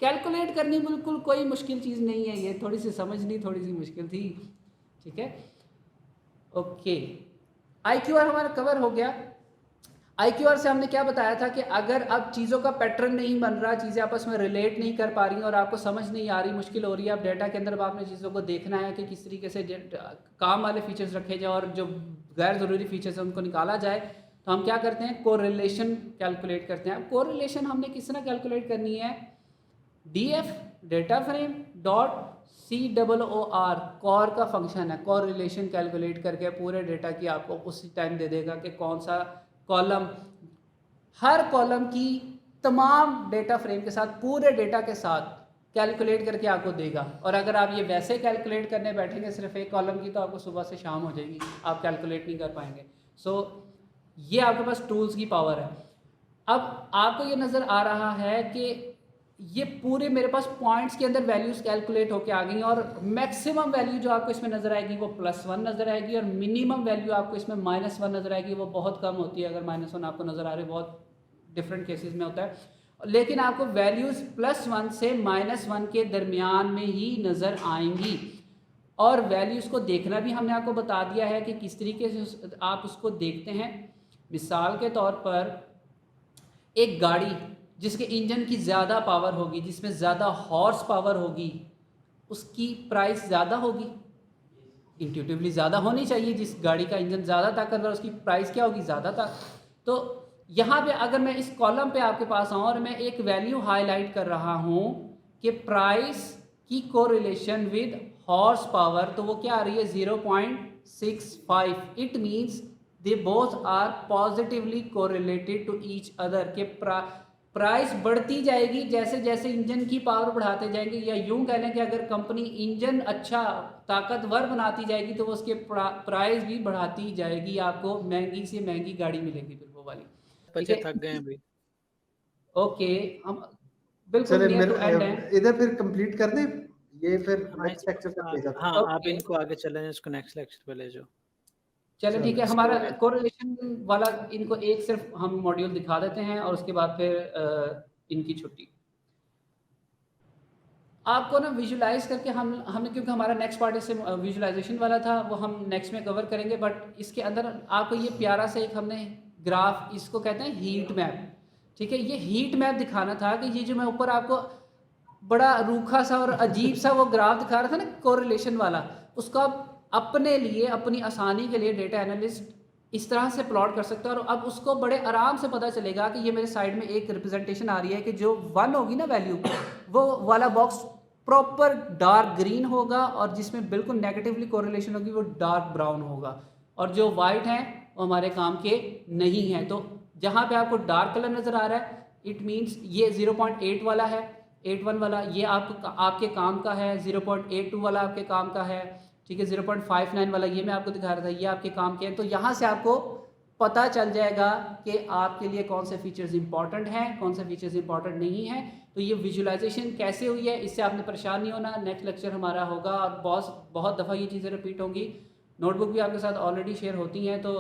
कैलकुलेट करनी बिल्कुल कोई मुश्किल चीज़ नहीं है, ये थोड़ी सी समझनी थोड़ी सी मुश्किल थी, ठीक है। ओके, IQR हमारा कवर हो गया। IQR से हमने क्या बताया था कि अगर अब चीज़ों का पैटर्न नहीं बन रहा, चीज़ें आपस में रिलेट नहीं कर पा रही और आपको समझ नहीं आ रही, मुश्किल हो रही है, अब डेटा के अंदर आपने चीज़ों को देखना है कि किस तरीके से काम वाले फीचर्स रखे जाए और जो गैर ज़रूरी फीचर्स हैं उनको निकाला जाए, तो हम क्या करते हैं, कोरिलेशन कैलकुलेट करते हैं। अब कोरिलेशन हमने किस तरह कैलकुलेट करनी है, DF data frame dot COOR corr का फंक्शन है, कोरिलेशन कैलकुलेट करके पूरे डेटा की आपको उसी टाइम दे देगा कि कौन सा कॉलम, हर कॉलम की तमाम डेटा फ्रेम के साथ, पूरे डेटा के साथ कैलकुलेट करके आपको देगा। और अगर आप ये वैसे कैलकुलेट करने बैठेंगे सिर्फ एक कॉलम की, तो आपको सुबह से शाम हो जाएगी, आप कैलकुलेट नहीं कर पाएंगे। सो ये आपके पास टूल्स की पावर है। अब आपको ये नज़र आ रहा है कि ये पूरे मेरे पास पॉइंट्स के अंदर वैल्यूज़ कैलकुलेट होके आ गई, और मैक्सिमम वैल्यू जो आपको इसमें नज़र आएगी वो +1 नज़र आएगी, और मिनिमम वैल्यू आपको इसमें -1 नज़र आएगी। वो बहुत कम होती है, अगर -1 आपको नज़र आ रही है, बहुत डिफरेंट केसेस में होता है। लेकिन आपको वैल्यूज़ +1 से -1 के दरमियान में ही नज़र आएंगी। और वैल्यूज़ को देखना भी हमने आपको बता दिया है कि किस तरीके से आप उसको देखते हैं। मिसाल के तौर पर एक गाड़ी जिसके इंजन की ज़्यादा पावर होगी, जिसमें ज़्यादा हॉर्स पावर होगी, उसकी प्राइस ज़्यादा होगी, इंट्यूटिवली ज़्यादा होनी चाहिए। जिस गाड़ी का इंजन ज़्यादा ताकतवर, उसकी प्राइस क्या होगी, ज़्यादा तो यहाँ पे अगर मैं इस कॉलम पे आपके पास आऊँ और मैं एक वैल्यू हाईलाइट कर रहा हूँ कि प्राइस की कोरिलेशन विद हॉर्स पावर, तो वो क्या आ रही है, 0.65। It means they both are positively correlated to each other, के प्राइस बढ़ती जाएगी जैसे जैसे इंजन की पावर बढ़ाते जाएंगे, या यूं कह लें कि अगर कंपनी इंजन अच्छा ताकतवर बनाती जाएगी तो वो उसके प्राइस भी बढ़ाती जाएगी, आपको महंगी से महंगी गाड़ी मिलेगी फिर वो वाली। बच्चे थक गए हैं भाई। ओके, हम बिल्कुल चले नियर टू एंड हैं। इधर फिर कंप्लीट कर दें, ये फिर हाँ नेक्स्ट लेक्चर तक ले जाते हैं। हाँ आप ओके, इनको आगे चलें, इसको नेक्स्ट लेक्चर पे ले जाओ। चलो ठीक है, चलो हमारा कोरिलेशन वाला इनको एक सिर्फ हम मॉड्यूल दिखा देते हैं और उसके बाद फिर इनकी छुट्टी। आपको ना विजुलाइज करके हमने क्योंकि हमारा नेक्स्ट पार्ट इससे विजुलाइजेशन वाला था, वो हम नेक्स्ट में कवर करेंगे, बट इसके अंदर आपको ये प्यारा सा एक हमने ग्राफ, इसको कहते हैं हीट मैप, ठीक है। ये हीट मैप दिखाना था कि ये जो मैं ऊपर आपको बड़ा रूखा सा और अजीब सा वो ग्राफ दिखा रहा था ना कोरिलेशन वाला, उसको आप अपने लिए अपनी आसानी के लिए डेटा एनालिस्ट इस तरह से प्लॉट कर सकते हो, और अब उसको बड़े आराम से पता चलेगा कि ये मेरे साइड में एक रिप्रेजेंटेशन आ रही है कि जो 1 होगी ना वैल्यू, वो वाला बॉक्स प्रॉपर डार्क ग्रीन होगा, और जिसमें बिल्कुल नेगेटिवली कोरिलेशन होगी वो डार्क ब्राउन होगा, और जो वाइट हैं वो हमारे काम के नहीं हैं। तो जहाँ पे आपको डार्क कलर नज़र आ रहा है, इट मीन्स ये 0.8 वाला है, 81 वाला ये आपके काम का है, 0.82 वाला आपके काम का है, ठीक है, 0.59 वाला ये मैं आपको दिखा रहा था, ये आपके काम के हैं। तो यहाँ से आपको पता चल जाएगा कि आपके लिए कौन से फीचर्स इंपॉर्टेंट हैं, कौन से फीचर्स इंपॉर्टेंट नहीं हैं। तो ये विजुलाइजेशन कैसे हुई है, इससे आपने परेशान नहीं होना। नेक्स्ट लेक्चर हमारा होगा और बहुत दफ़ा ये चीज़ें रिपीट होंगी, नोटबुक भी आपके साथ ऑलरेडी शेयर होती हैं, तो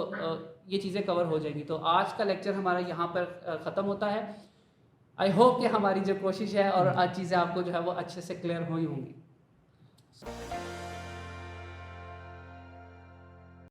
ये चीज़ें कवर हो जाएंगी। तो आज का लेक्चर हमारा यहाँ पर ख़त्म होता है। आई होप कि हमारी जो कोशिश है और आज चीज़ें आपको जो है वो अच्छे से क्लियर हुई होंगी।